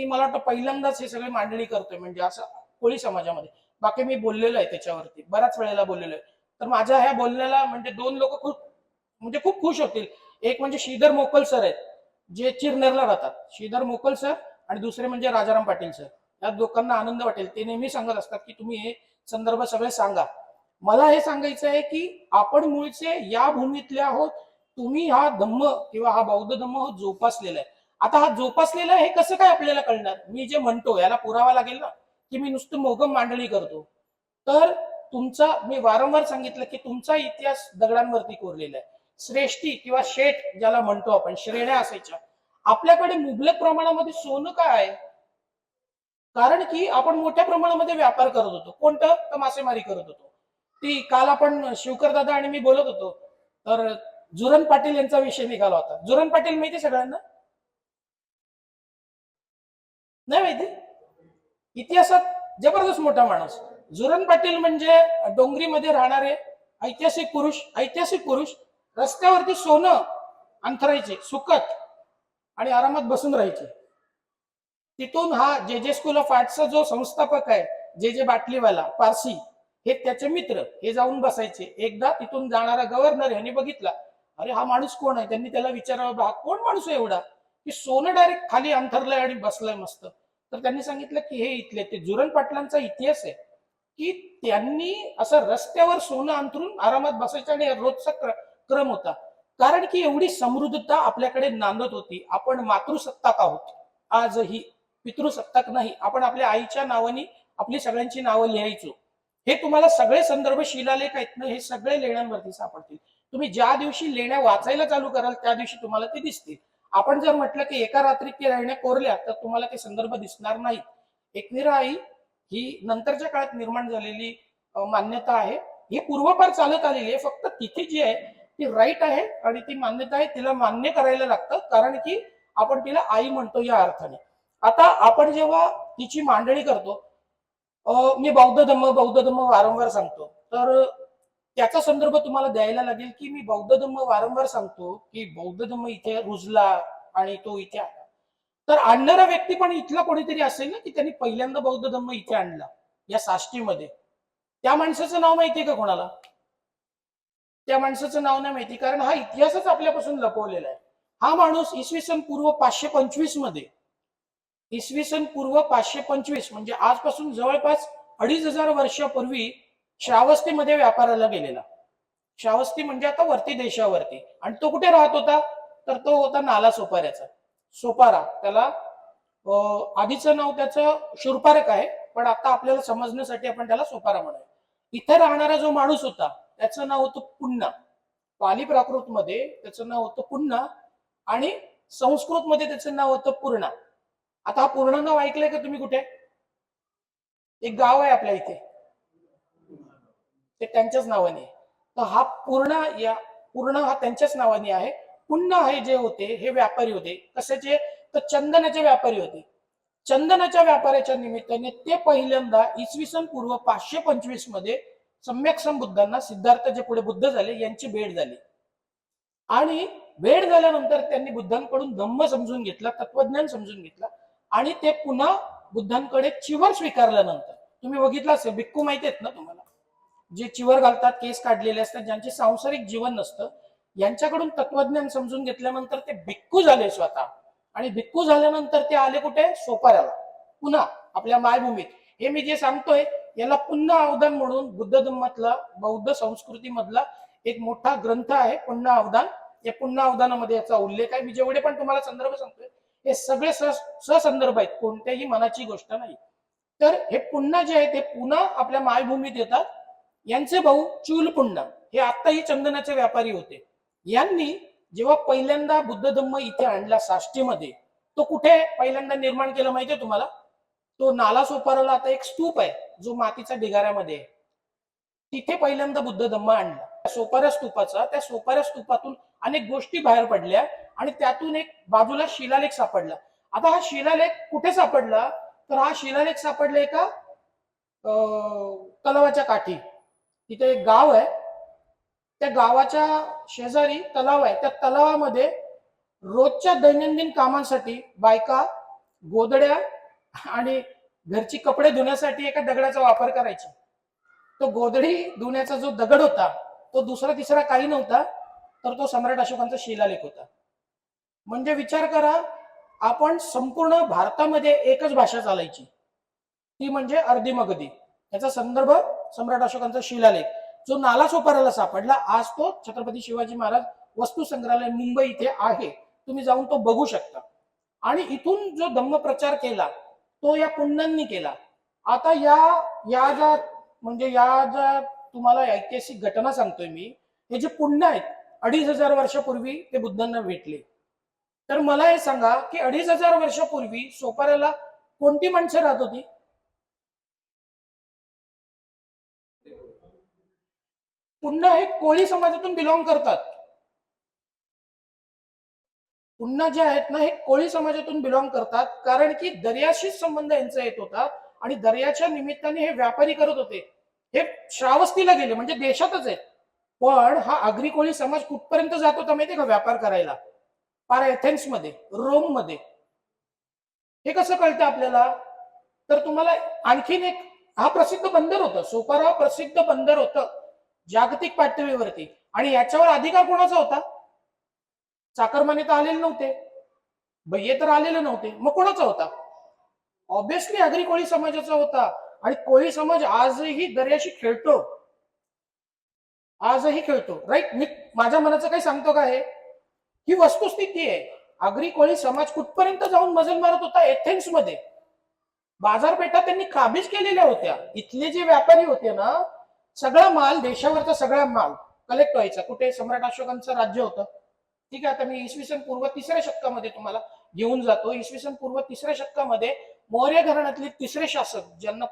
Speaker 1: मला वाटतं पहिल्यांदाच हे सगळे मांडणी करतोय म्हणजे असं कोळी समाजामध्ये. बाकी मी बोललेलो आहे त्याच्यावरती, बऱ्याच वेळेला बोललेलो आहे. तर माझ्या ह्या बोलण्याला म्हणजे 2 लोक खूप खुश होतील. एक म्हणजे श्रीधर मोकल सर आहेत, जे चिरनेरला राहतात, श्रीधर मोकल सर, आणि दुसरे म्हणजे राजाराम पाटील सर. या लोकांना आनंद वाटेल, ते नेहमी सांगत असतात की तुम्ही हे संदर्भ सगळे सांगा. मला हे सांगायचं आहे की आपण मूळचे या भूमीतले आहोत. तुम्ही हा धम्म किंवा हा बौद्ध धम्म जोपासलेला आहे. आता हा जोपासलेला आहे हे कसं काय आपल्याला कळणार? मी जे म्हणतो याला पुरावा लागेल ना, की मी नुसतं मोगम मांडणी करतो? तर मी वारंवार सांगितलं की तुमचा इतिहास दगडांवरती कोरलेला आहे. श्रेष्ठी किंवा शेठ ज्याला म्हणतो आपण, श्रेण्या असायच्या. आपल्याकडे मुबलक प्रमाणामध्ये सोनं काय आहे? कारण की आपण मोठ्या प्रमाणामध्ये व्यापार करत होतो. कोणतं? तर मासेमारी करत होतो. ती काल आपण शिवकर दादा आणि मी बोलत होतो, तर जुरन पाटील यांचा विषय निघाला होता. जुरन पाटील माहिती सगळ्यांना? नाही माहिती? इतिहासात जबरदस्त मोठा माणूस. जुरन पाटील म्हणजे डोंगरीमध्ये राहणारे ऐतिहासिक पुरुष रस्त्यावरती सोनं अंथरायचे सुकत आणि आरामात बसून राहायचे. तिथून हा जे स्कूल ऑफ आर्टचा जो संस्थापक आहे, जे बाटलीवाला पारसी, हे त्याचे मित्र हे जाऊन बसायचे. एकदा तिथून जाणारा गव्हर्नर यांनी बघितला, अरे हा माणूस कोण आहे? त्यांनी त्याला विचारावं, बा कोण माणूस आहे एवढा की सोनं डायरेक्ट खाली अंथरलंय आणि बसलाय मस्त? तर त्यांनी सांगितलं की हे इथले ते जुरन पाटलांचा इतिहास आहे, की त्यांनी असं रस्त्यावर सोनं अंथरून आरामात बसायचं आणि रोजचा क्रम होता. कारण की एवढी समृद्धता आपल्याकडे नांदत होती. आपण मातृसत्ताक आहोत आजही, पितृसत्ताक नाही. आपण आपल्या आईच्या नावाने आपली सगळ्यांची नावं लिहायचो. हे तुम्हाला सगळे संदर्भ शिलालेख आहेत ना, हे सगळे लेण्यांवरती सापडतील. तुम्ही ज्या दिवशी लेण्या वाचायला चालू कराल त्या दिवशी तुम्हाला ते दिसतील. आपण जर म्हटलं की एका रात्रीत ते लेण्या कोरल्या, तर तुम्हाला ते संदर्भ दिसणार नाहीत. एकविरा आई ही नंतरच्या काळात निर्माण झालेली मान्यता आहे. ही पूर्वपार चालत आलेली आहे. फक्त तिथे जी आहे ती राईट आहे आणि ती मान्यता आहे, तिला मान्य करायला लागतं, कारण की आपण तिला आई म्हणतो या अर्थाने. आता आपण जेव्हा तिची मांडणी करतो, मी बौद्ध धम्म वारंवार सांगतो, तर त्याचा संदर्भ तुम्हाला द्यायला लागेल की मी बौद्ध धम्म वारंवार सांगतो की बौद्ध धम्म इथे रुजला आणि तो इथे आला. तर आणणारा व्यक्ती पण इथला कोणीतरी असेल ना, की त्यांनी पहिल्यांदा बौद्ध धम्म इथे आणला या साष्टीमध्ये. त्या माणसाचं नाव माहितीये का कोणाला? त्या माणसाचं नाव नाही माहिती, कारण हा इतिहासच आपल्यापासून लपवलेला आहे. हा माणूस इसवी सन पूर्व 525 मध्ये, इसवी सन पूर्व 525 म्हणजे आजपासून जवळपास 2500 वर्षापूर्वी श्रावस्तीमध्ये व्यापाराला गेलेला. श्रावस्ती म्हणजे आता वरती देशावरती. आणि तो कुठे राहत होता? तर तो होता नाला सोपाऱ्याचा. सोपारा त्याला आधीचं नाव त्याचं शूरपारक आहे, पण आता आपल्याला समजण्यासाठी आपण त्याला सोपारा म्हणूया. इथे राहणारा जो माणूस होता त्याचं नाव होतं पुन्ना. पाली प्राकृत मध्ये त्याचं नाव होतं पुन्ना आणि संस्कृत मध्ये त्याचं नाव होतं पूर्णा. आता हा पूर्ण नाव ऐकलंय का तुम्ही कुठे? एक गाव आहे आपल्या इथे, ते त्यांच्याच नावाने. तर हा पूर्ण हा त्यांच्याच नावाने आहे. पुन्हा हे जे होते हे व्यापारी होते. कशाचे? तर चंदनाचे व्यापारी होते. चंदनाच्या व्यापाराच्या निमित्ताने ते पहिल्यांदा इसवी सन पूर्व 525 मध्ये सम्यक संबुद्धांना, सिद्धार्थ जे पुढे बुद्ध झाले, यांची भेट झाली. आणि भेट झाल्यानंतर त्यांनी बुद्धांकडून धम्म समजून घेतला, तत्वज्ञान समजून घेतला आणि ते पुन्हा बुद्धांकडे चिवर स्वीकारल्यानंतर, तुम्ही बघितलं असेल भिक्खू माहिती आहेत ना तुम्हाला, जे चिवर घालतात, केस काढलेले असतात, ज्यांचे सांसारिक जीवन नसतं, यांच्याकडून तत्वज्ञान समजून घेतल्यानंतर ते भिक्खू झाले स्वतः. आणि भिक्खू झाल्यानंतर ते आले कुठे? सोपाऱ्याला, पुन्हा आपल्या मायभूमीत. हे मी जे सांगतोय याला पुन्हा अवदान म्हणून बुद्ध धम्मातला, बौद्ध संस्कृतीमधला एक मोठा ग्रंथ आहे पुन्हा अवदान. या पुन्हा अवदानामध्ये याचा उल्लेख आहे. मी जेवढे पण तुम्हाला संदर्भ सांगतोय हे सगळे ससंदर्भ आहेत, कोणत्याही मनाची गोष्ट नाही. तर हे पुन्हा जे आहे ते पुन्हा आपल्या मायभूमीत येतात. यांचे भाऊ चूल पुन्ना हे आत्ताही चंदनाचे व्यापारी होते. यांनी जेव्हा पहिल्यांदा बुद्ध धम्म इथे आणला साष्टीमध्ये, तो कुठे पहिल्यांदा निर्माण केला माहितीये तुम्हाला? तो नाला सोपाराला आता एक स्तूप आहे जो मातीचा ढिगाऱ्यामध्ये आहे, तिथे पहिल्यांदा बुद्ध धम्म आणला. सोपारा स्तूपाचा, त्या सोपारा स्तूपातून अनेक गोष्टी बाहेर पडल्या आणि त्यातून एक बाजूला शिलालेख सापडला. आता हा शिलालेख कुठे सापडला? तर हा शिलालेख सापडला एका तलावाच्या काठी. तिथे एक गाव आहे, त्या गावाच्या शेजारी तलाव आहे. त्या तलावामध्ये रोजच्या दैनंदिन कामांसाठी बायका गोदड्या आणि घरची कपडे धुण्यासाठी एका दगडाचा वापर करायची. तो गोदडी धुण्याचा जो दगड होता तो दुसरा तिसरा काही नव्हता, तर तो सम्राट अशोकांचा शिलालेख होता. म्हणजे विचार करा, आपण संपूर्ण भारतामध्ये एकच भाषा चालायची, ती म्हणजे अर्धी मगधी. याचा संदर्भ सम्राट अशोकांचा शिलालेख जो नाला सोपाराला सापडला. आज तो छत्रपती शिवाजी महाराज वस्तू संग्रहालय मुंबई इथे आहे, तुम्ही जाऊन तो बघू शकता. आणि इथून जो धम्म प्रचार केला तो या पुण्यांनी केला. आता या ज्या तुम्हाला ऐतिहासिक घटना सांगतोय मी, हे जे पुण्य आहेत 2500 वर्षापूर्वी ते बुद्धांना भेटले. तर मला हे सांगा की 2500 वर्षापूर्वी सोपाऱ्याला कोणती माणसं राहत होती? पुन्हा हे कोळी समाजातून बिलॉंग करतात. पुन्हा जे आहेत ना हे कोळी समाजातून बिलॉंग करतात, कारण की दर्याशीच संबंध यांचा येत होता आणि दर्याच्या निमित्ताने हे व्यापारी करत होते. हे श्रावस्तीला गेले म्हणजे देशातच आहेत. पण हा आग्री कोळी समाज कुठपर्यंत जात होता माहितीये का व्यापार करायला? पार एथेन्स मध्ये, रोम मध्ये. हे कसं कळतं आपल्याला? तर तुम्हाला आणखीन एक, हा प्रसिद्ध बंदर होतं, सोपारा प्रसिद्ध बंदर होतं जागतिक पातळीवरती. आणि याच्यावर अधिकार कोणाचा होता? चाकरमाने तर आलेले नव्हते, भैये तर आलेले नव्हते, मग कोणाचा होता? ऑब्विसली आगरी कोळी समाजाचा होता. आणि कोळी समाज आजही दर्याशी खेळतो, आजही खेळतो. राईट? मी माझ्या मनाचं काही सांगतो का? ही वस्तुस्थिती आहे. आगरी कोळी समाज कुठपर्यंत जाऊन मजल मारत होता? एथेन्स मध्ये बाजारपेठा त्यांनी काबीज केलेल्या होत्या. इथले जे व्यापारी होते ना, सगळा माल, देशावरचा सगळा माल कलेक्ट व्हायचा कुठे? सम्राट अशोकांचं राज्य होतं. ठीक आहे, आता मी इसवी सन पूर्व 3ऱ्या शतकामध्ये तुम्हाला घेऊन जातो. इसवी सन पूर्व 3ऱ्या शतकामध्ये मौर्य घराण्यातले तिसरे शासक, ज्यांना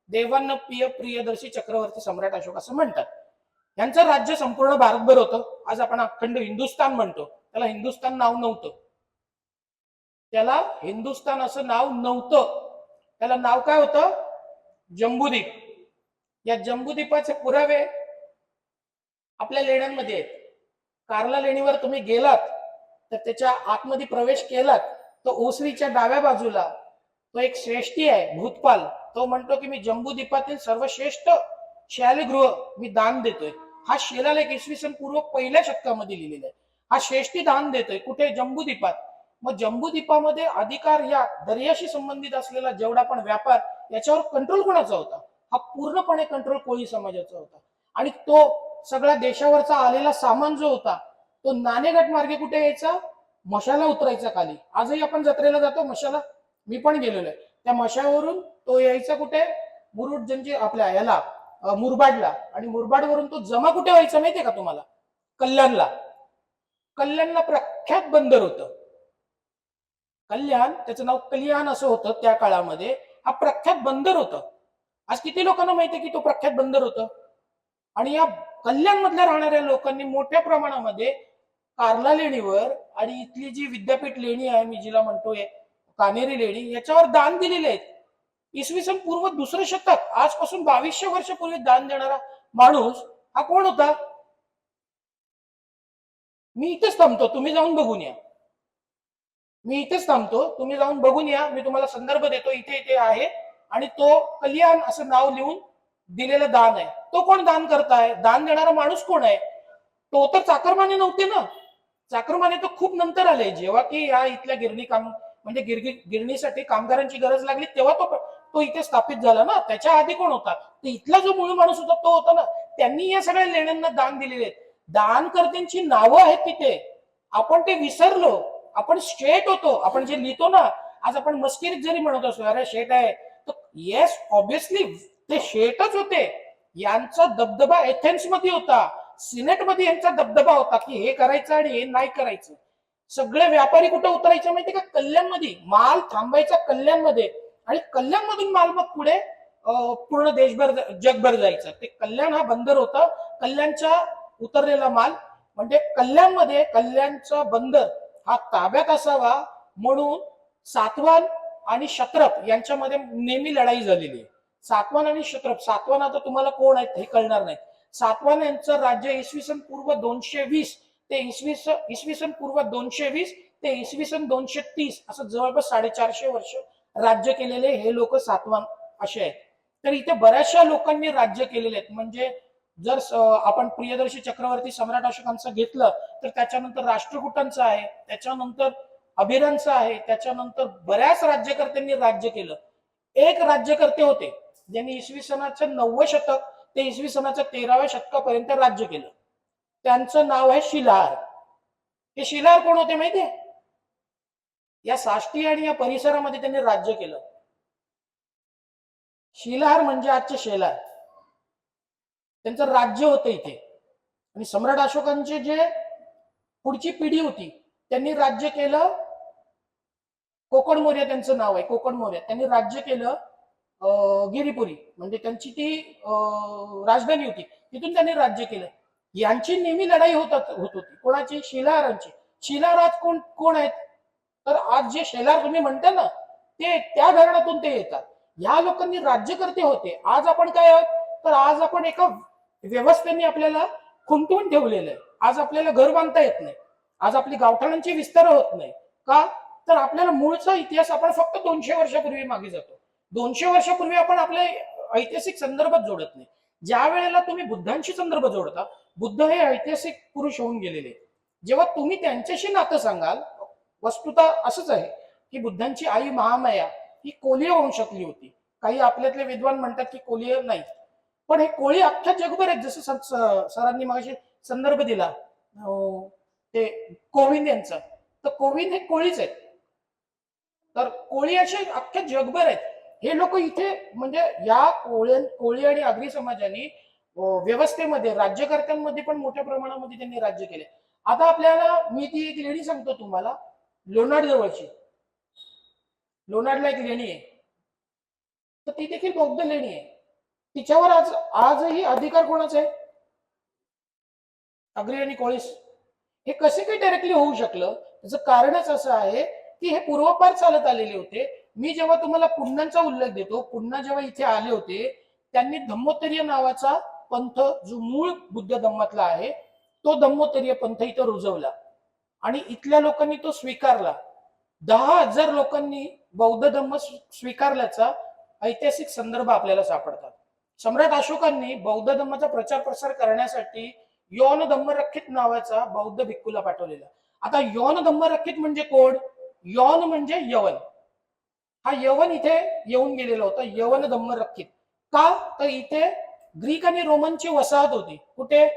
Speaker 1: देवांना प्रियदर्शी चक्रवर्ती सम्राट अशोक असं म्हणतात, यांचं राज्य संपूर्ण भारतभर होतं. आज आपण अखंड हिंदुस्थान म्हणतो, त्याला हिंदुस्थान नाव नव्हतं. त्याला हिंदुस्थान असं नाव नव्हतं. त्याला नाव काय होतं? जम्बूद्वीप. या जम्बूद्वीपाचे पुरावे आपल्या लेण्यांमध्ये आहेत. कार्ला लेणीवर तुम्ही गेलात तर त्याच्या आतमध्ये प्रवेश केलात तो ओसरीच्या डाव्या बाजूला तो एक श्रेष्ठी आहे भूतपाल, तो म्हणतो की मी जम्बूद्वीपातील सर्वश्रेष्ठ शैलगृह मी दान देतोय. हा शिलालेख इसवी सन पूर्व 1ल्या शतकामध्ये लिहिलेला आहे. हा श्रेष्ठी दान देतोय कुठे? जम्बूद्वीपात. मग जम्बूद्वीपामध्ये अधिकार या दर्याशी संबंधित असलेला जेवढा पण व्यापार याच्यावर कंट्रोल कोणाचा होता? हा पूर्णपणे कंट्रोल कोळी समाजाचा होता. आणि तो सगळ्या देशावरचा आलेला सामान जो होता तो नाणेघाट मार्गे कुठे यायचा? मशाला उतरायचा खाली. आजही आपण जत्रेला जातो मशाला, मी पण गेलेलो आहे. त्या मशावरून तो यायचा कुठे? मुरुड जंजी आपल्या याला मुरबाडला, आणि मुरबाडवरून तो जमा कुठे व्हायचा माहितीये का तुम्हाला? कल्याणला. कल्याणला प्रख्यात बंदर होतं कल्याण, त्याचं नाव कल्याण असं होतं त्या काळामध्ये. हा प्रख्यात बंदर होतं. आज किती लोकांना माहितीये की तो प्रख्यात बंदर होतं? आणि या कल्याण मधल्या राहणाऱ्या लोकांनी मोठ्या प्रमाणामध्ये कार्ला लेणीवर आणि इथली जी विद्यापीठ लेणी आहे मी जिला म्हणतोय कानेरी लेणी, याच्यावर दान दिलेले आहेत. इसवी सन पूर्व 2रं शतक, आजपासून 2200 वर्षापूर्वी दान देणारा माणूस हा कोण होता? मी इथेच थांबतो, तुम्ही जाऊन बघून या. मी इथेच थांबतो, तुम्ही जाऊन बघून या. मी तुम्हाला संदर्भ देतो, इथे इथे आहे. आणि तो कल्याण असं नाव लिहून दिलेलं दान आहे. तो कोण दान करताय? दान देणारा माणूस कोण आहे? तो तर चाकरमाने नव्हते ना. चाकरमाने तर खूप नंतर आले, जेव्हा की या इथल्या गिरणी काम म्हणजे गिरणीसाठी कामगारांची गरज लागली तेव्हा तो इथे स्थापित झाला ना. त्याच्या आधी कोण होता? तर इथला जो मूळ माणूस होता तो होता ना. त्यांनी या सगळ्या लेण्यांना दान दिलेले आहेत. दानकर्त्यांची नावं आहेत तिथे. आपण ते विसरलो. आपण स्टेट होतो. आपण जे लिहितो ना, आज आपण मस्किरीत जरी म्हणत असो अरे शेट आहे, तर येस ऑब्विसली ते शेटच होते. यांचा दबदबा एथेन्स मध्ये होता, सिनेट मध्ये यांचा दबदबा होता की हे करायचं आणि हे नाही करायचं. सगळे व्यापारी कुठे उतरायचे माहिती का? कल्याण मध्ये. माल थांबायचा कल्याण मध्ये, आणि कल्याण मधून माल मग पुढे पूर्ण देशभर जगभर जायचं. ते कल्याण हा बंदर होता. कल्याणचा उतरलेला माल म्हणजे कल्याणमध्ये कल्याणचा बंदर हा ताब्यात असावा म्हणून सातवाहन आणि क्षत्रप यांच्यामध्ये नेहमी लढाई झालेली आहे. सातवाहन आणि क्षत्रप, सातवाहन आता तुम्हाला कोण आहेत हे कळणार नाही. सातवाहन यांचं राज्य इसवी सन पूर्व 220 ते इसवी सन पूर्व 220 ते इसवी सन 230 असं जवळपास 450 वर्ष राज्य केलेले हे लोक सातवाहन असे आहेत. तर इथे बऱ्याचशा लोकांनी राज्य केलेले आहेत. म्हणजे जर आपण प्रियदर्शी चक्रवर्ती सम्राट अशोकांचं घेतलं तर त्याच्यानंतर राष्ट्रकूटांचं आहे, त्याच्यानंतर अभिरांचं आहे, त्याच्यानंतर बऱ्याच राज्यकर्त्यांनी राज्य केलं. एक राज्यकर्ते होते ज्यांनी इसवी सनाचं 9वं शतक ते इसवी सनाच्या 13व्या शतकापर्यंत राज्य केलं. त्यांचं नाव आहे शिलाहार. हे शिलाहार कोण होते माहितीये? या साष्टी आणि या परिसरामध्ये त्यांनी राज्य केलं. शिलाहार म्हणजे आजचे शेलार. त्यांचं राज्य होतं इथे. आणि सम्राट अशोकांचे जे पुढची पिढी होती त्यांनी राज्य केलं. कोकण मौर्य त्यांचं नाव आहे, कोकण मौर्य. त्यांनी राज्य केलं गिरिपुरी, म्हणजे त्यांची ती राजधानी होती, तिथून त्यांनी राज्य केलं. यांची नेहमी लढाई होत होती. कोणाची? शिलाहारांची. शिलाहार आज कोण कोण आहेत? तर आज जे शेलार तुम्ही म्हणता ना, ते त्या घराण्यातून ते येतात. या लोकांनी राज्यकर्ते होते. आज आपण काय आहोत? तर आज आपण एका व्यवस्थेने आपल्याला खुंटून ठेवलेलं आहे. आज आपल्याला घर बांधता येत नाही. आज आपली गावठाणांची विस्तार होत नाही. का? तर आपल्याला मूळचा इतिहास आपण फक्त 200 वर्षापूर्वी मागे जातो. 200 वर्षापूर्वी आपण आपले ऐतिहासिक संदर्भात जोडत नाही. ज्या वेळेला तुम्ही बुद्धांशी संदर्भ जोडता, बुद्ध हे ऐतिहासिक पुरुष होऊन गेलेले. जेव्हा तुम्ही त्यांच्याशी नातं सांगाल, वस्तुतः असंच आहे की बुद्धांची आई महामाया ही कोलीय वंशातली होती. काही आपल्यातले विद्वान म्हणतात की कोलीय नाही, पण हे कोळी अख्ख्या जगभर आहेत. जसं सरांनी मगाशी संदर्भ दिला ते कोविंद यांचा, तर कोविंद हे कोळीच आहेत. तर कोळी असे अख्ख्या जगभर आहेत. हे लोक इथे म्हणजे या कोळी आणि आगरी समाजाने व्यवस्थेमध्ये राज्यकर्त्यांमध्ये पण मोठ्या प्रमाणामध्ये त्यांनी राज्य केले. आता आपल्याला मी ती एक लेणी सांगतो तुम्हाला, लोणाड जवळची. लोणाडला एक लेणी आहे, तर ती देखील बौद्ध लेणी आहे. तिच्यावर आजही अधिकार कोणाचा आहे? आगरी आणि कोळीस. हे कसे काही डायरेक्टली होऊ शकलं? त्याचं कारणच असं आहे की हे पूर्वपार चालत आलेले होते. मी जेव्हा तुम्हाला पुन्नांचा उल्लेख देतो, पुन्ना जेव्हा इथे आले होते त्यांनी धम्मोत्तरीय नावाचा पंथ जो मूळ बुद्ध धम्मातला आहे तो धम्मोत्तरीय पंथ इथं रुजवला आणि इथल्या लोकांनी तो स्वीकारला. 10,000 लोकांनी बौद्ध धम्म स्वीकारल्याचा ऐतिहासिक संदर्भ आपल्याला सापडतात. सम्राट अशोकांनी बौद्ध धम्माचा प्रचार प्रसार करण्यासाठी यौन धम्मरक्षित नावाचा बौद्ध भिक्खूला पाठवलेला. आता यौन धम्मरक्षित म्हणजे कोण? यौन म्हणजे यवन. हा यवन इथे येऊन गेलेला होता, यवन धम्मरक्षित. का? तर इथे ग्रीक आणि रोमनची वसाहत होती. कुठे?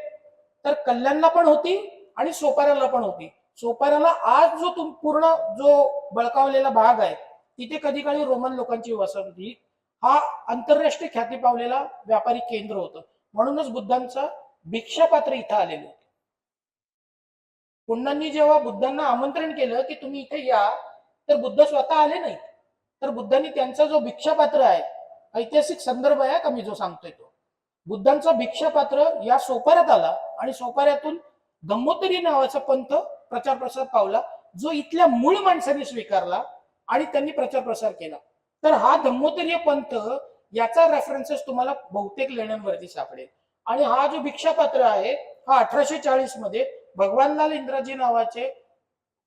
Speaker 1: तर कल्याणला पण होती आणि सोपाऱ्याला पण होती. सोपाऱ्याला आज जो पूर्ण जो बळकावलेला भाग आहे तिथे कधी काळी रोमन लोकांची वसाहत होती. हा आंतरराष्ट्रीय ख्याती पावलेला व्यापारी केंद्र होतं. म्हणूनच बुद्धांचा भिक्षापात्र इथं आलेलं होतं. पुण्यांनी जेव्हा बुद्धांना आमंत्रण केलं की तुम्ही इथे या, तर बुद्ध स्वतः आले नाही. तर बुद्धांनी त्यांचा जो भिक्षापात्र आहे, ऐतिहासिक संदर्भ आहे का मी जो सांगतोय तो, बुद्धांचा भिक्षापात्र या सोपाऱ्यात आला आणि सोपाऱ्यातून धम्मोत्तरी नावाचा पंथ प्रचार प्रसार पावला, जो इथल्या मूळ माणसांनी स्वीकारला आणि त्यांनी प्रचार प्रसार केला. तर हा धम्मोत्तरीय पंथ याचा रेफरन्सेस तुम्हाला बहुतेक लेण्यांवरती सापडेल. आणि हा जो भिक्षापात्र आहे हा 1840 मध्ये भगवानलाल इंद्राजी नावाचे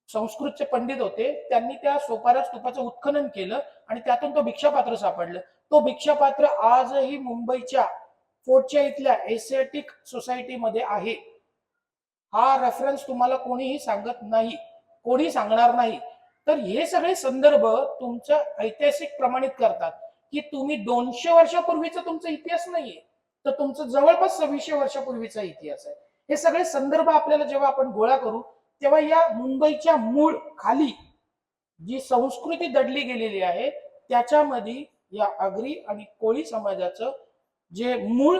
Speaker 1: संस्कृतचे पंडित होते, त्यांनी त्या सोपारा स्तूपाचं उत्खनन केलं आणि त्यातून तो भिक्षापात्र सापडलं. तो भिक्षापात्र आजही मुंबईच्या फोर्टच्या इथल्या एशियाटिक सोसायटीमध्ये आहे. हा रेफरन्स तुम्हाला कोणीही सांगत नाही, कोणी सांगणार नाही. तर हे सगळे संदर्भ तुमचं ऐतिहासिक प्रमाणित करतात की तुम्ही 200 वर्षापूर्वीचा तुमचा इतिहास नाहीये, तर तुमचं जवळपास 2600 वर्षापूर्वीचा इतिहास आहे. हे सगळे संदर्भ आपल्याला जेव्हा आपण गोळा करू तेव्हा या मुंबईच्या मूळ खाली जी संस्कृती दडली गेलेली आहे त्याच्यामध्ये या आगरी आणि कोळी समाजाचं जे मूळ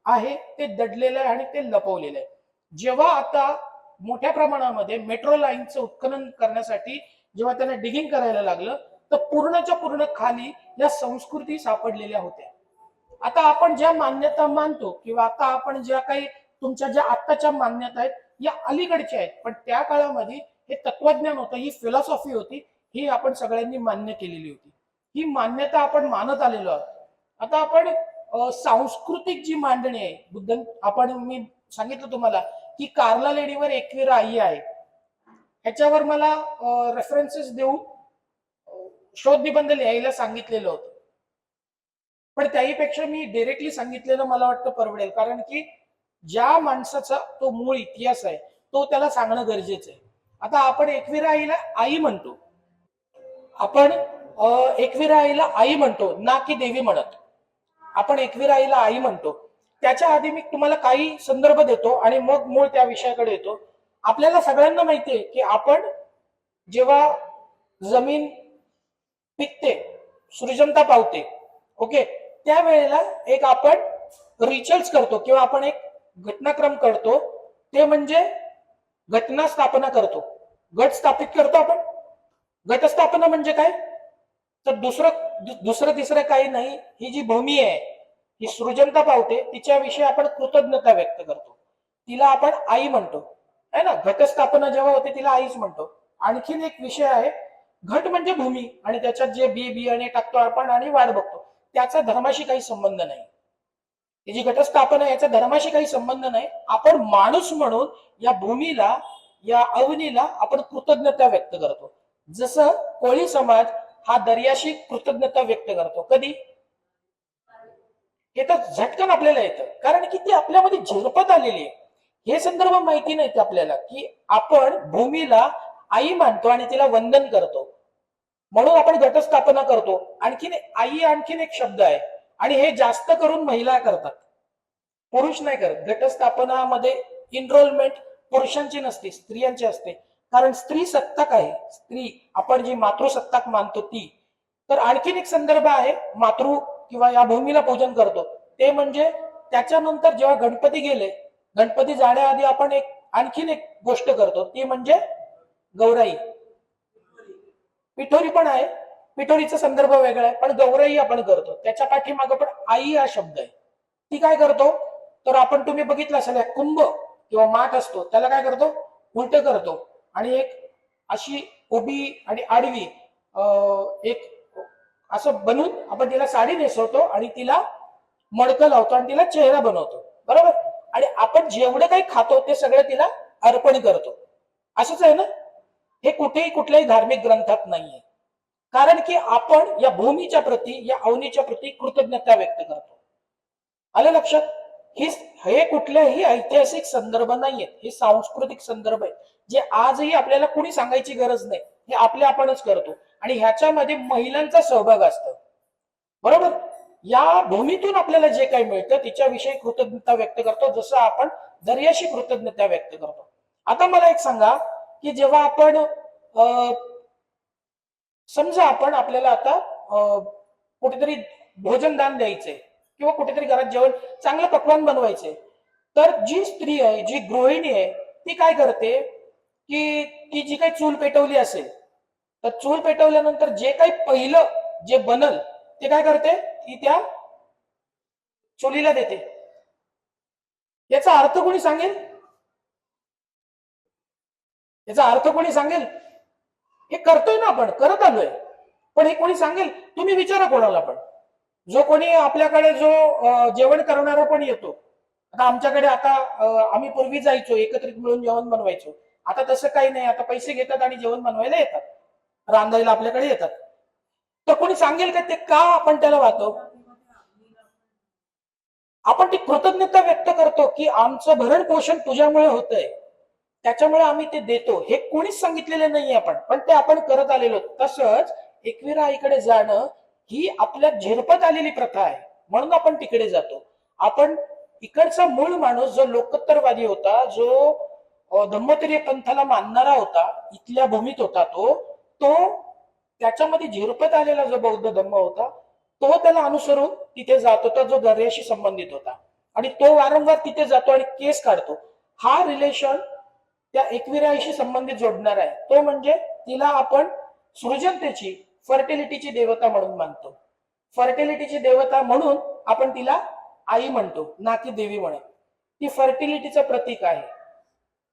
Speaker 1: आहे ते दडलेलं आहे आणि ते लपवलेलं आहे. जेव्हा आता मोठ्या प्रमाणामध्ये मेट्रो लाईनचं उत्खनन करण्यासाठी जेव्हा त्यांना डिगिंग करायला लागलं, तर पूर्णच्या पूर्ण खाली या संस्कृती सापडलेल्या होत्या. आता आपण ज्या मान्यता मानतो किंवा आता आपण ज्या काही तुमच्या ज्या आत्ताच्या मान्यता आहेत या अलीकडच्या आहेत, पण त्या काळामध्ये हे तत्वज्ञान होतं, ही फिलॉसॉफी होती, ही आपण सगळ्यांनी मान्य केलेली होती. ही मान्यता आपण मानत आलेलो आहोत. आता आपण सांस्कृतिक जी मांडणी आहे बुद्ध, आपण मी सांगितलं तुम्हाला की कार्ला लेडीवर एकविरा आई आहे, ह्याच्यावर मला रेफरन्सेस देऊन शोध निबंध लिहायला सांगितलेलं होतं. पण त्याहीपेक्षा मी डायरेक्टली सांगितलेलं मला वाटतं परवडेल, कारण की ज्या माणसाचा तो मूळ इतिहास आहे तो त्याला सांगणं गरजेचं आहे. आता आपण एकविरा आईला आई म्हणतो, आपण एकविरा आईला आई म्हणतो ना की देवी म्हणत. आपण एकविरा आईला आई म्हणतो. त्याच्या आधी मी तुम्हाला काही संदर्भ देतो आणि मग मूळ त्या विषयाकडे येतो. आपल्याला सगळ्यांना माहितीये की आपण जेव्हा जमीन पिकते, सृजनता पावते, ओके, त्यावेळेला एक आपण रिच्युअल्स करतो किंवा आपण एक घटनाक्रम करतो, ते म्हणजे घटना स्थापना करतो, गट स्थापित करतो आपण. घटस्थापना म्हणजे काय? तर दुसरं तिसरं काही नाही, ही जी भूमी आहे ही सृजनता पावते, तिच्याविषयी आपण कृतज्ञता व्यक्त करतो, तिला आपण आई म्हणतो है ना. घटस्थापना जेव्हा होते तिला आईच म्हणतो. आणखीन एक विषय आहे, घट म्हणजे भूमी आणि त्याच्यात जे बियाणे टाकतो आपण आणि वाढ बघतो, त्याचा धर्माशी काही संबंध नाही. ही जी घटस्थापना याचा धर्माशी काही संबंध नाही. आपण माणूस म्हणून या भूमीला, या अवनीला आपण कृतज्ञता व्यक्त करतो. जसं कोळी समाज हा दर्याशी कृतज्ञता व्यक्त करतो. कधी? हे तर झटकन आपल्याला येतं, कारण की ती आपल्यामध्ये झिरपत आलेली आहे. हे संदर्भ माहिती नाहीत आपल्याला की आपण भूमीला आई मानतो आणि तिला वंदन करतो, म्हणून आपण घटस्थापना करतो. आणखीन आई आणखीन एक शब्द आहे आणि हे जास्त करून महिला करतात, पुरुष नाही करत. घटस्थापनामध्ये इनरोलमेंट पुरुषांची नसते, स्त्रियांची असते, कारण स्त्री सत्ताक आहे. स्त्री आपण जी मातृसत्ताक मानतो ती. तर आणखीन एक संदर्भ आहे, मातृ किंवा या भूमीला पूजन करतो, ते म्हणजे त्याच्यानंतर जेव्हा गणपती गेले, गणपती जाण्याआधी आपण एक आणखीन एक गोष्ट करतो, ती म्हणजे गौराई. पिठोरी पण आहे, पिठोरीचा संदर्भ वेगळा आहे, पण गौराई आपण करतो. त्याच्या पाठीमागं पण आई हा शब्द आहे. ती काय करतो? तर आपण तुम्ही बघितलं असेल कुंभ किंवा माठ असतो त्याला काय करतो? उलट करतो आणि एक अशी उभी आणि आडवी एक असं बनवून आपण तिला साडी नेसवतो आणि तिला मडकं लावतो आणि तिला चेहरा बनवतो, बरोबर. आणि आपण जेवढं काही खातो ते सगळं तिला अर्पण करतो, असंच आहे ना. हे कुठेही कुठल्याही धार्मिक ग्रंथात नाहीये. कारण की आपण या भूमीच्या प्रती, या अवनीच्या प्रती कृतज्ञता व्यक्त करतो. आलं लक्षात? हे कुठलेही ऐतिहासिक संदर्भ नाहीयेत, हे सांस्कृतिक संदर्भ आहेत, जे आजही आपल्याला कुणी सांगायची गरज नाही, हे आपले आपणच करतो. आणि ह्याच्यामध्ये महिलांचा सहभाग असतो. बरोबर? या भूमीतून आपल्याला जे काही मिळतं तिच्याविषयी कृतज्ञता व्यक्त करतो, जसं आपण दर्याशी कृतज्ञता व्यक्त करतो. आता मला एक सांगा की जेव्हा आपण समजा आपल्याला आता कुठेतरी भोजन दान द्यायचंय किंवा कुठेतरी घरात जेवण चांगलं पक्वान बनवायचंय, तर जी स्त्री आहे, जी गृहिणी आहे, ती काय करते की ती जी काही चूल पेटवली असेल, तर चूल पेटवल्यानंतर जे काही पहिलं जे बनल ते काय करते, ती त्या चुलीला देते. याचा अर्थ कोणी सांगेल? याचा अर्थ कोणी सांगेल? हे करतोय ना, आपण करत आलोय, पण हे कोणी सांगेल? तुम्ही विचारा कोणाला पण. जो कोणी आपल्याकडे जो जेवण करणारा पण येतो. आता आमच्याकडे आता आम्ही पूर्वी जायचो, एकत्रित मिळून जेवण बनवायचो. आता तसं काही नाही, आता पैसे घेतात आणि जेवण बनवायला येतात, रांधायला आपल्याकडे येतात. तर कोणी सांगेल का ते का आपण त्याला वाहतो? आपण ती कृतज्ञता व्यक्त करतो की आमचं भरण पोषण तुझ्यामुळे होतंय, त्याच्यामुळे आम्ही ते देतो. हे कोणीच सांगितलेलं नाही आपण, पण ते आपण करत आलेलो. तसंच एकविरा आईकडे जाणं ही आपल्या झिरपत आलेली प्रथा आहे, म्हणून आपण तिकडे जातो. आपण इकडचा मूळ माणूस जो लोकोत्तरवादी होता, जो धम्मचर्य पंथाला मानणारा होता, इथल्या भूमीत होता, तो त्याच्यामध्ये झिरपत आलेला जो बौद्ध धम्म होता, तो त्याला अनुसरून तिथे जात होता, जो दर्याशी संबंधित होता. आणि तो वारंवार तिथे जातो आणि केस काढतो. हा रिलेशन त्या एकविराईशी संबंधित जोडणार आहे. तो म्हणजे तिला आपण सृजनतेची, फर्टिलिटीची देवता म्हणून मानतो. फर्टिलिटीची देवता म्हणून आपण तिला आई म्हणतो, ना की देवी म्हणत. ती फर्टिलिटीचं प्रतीक आहे.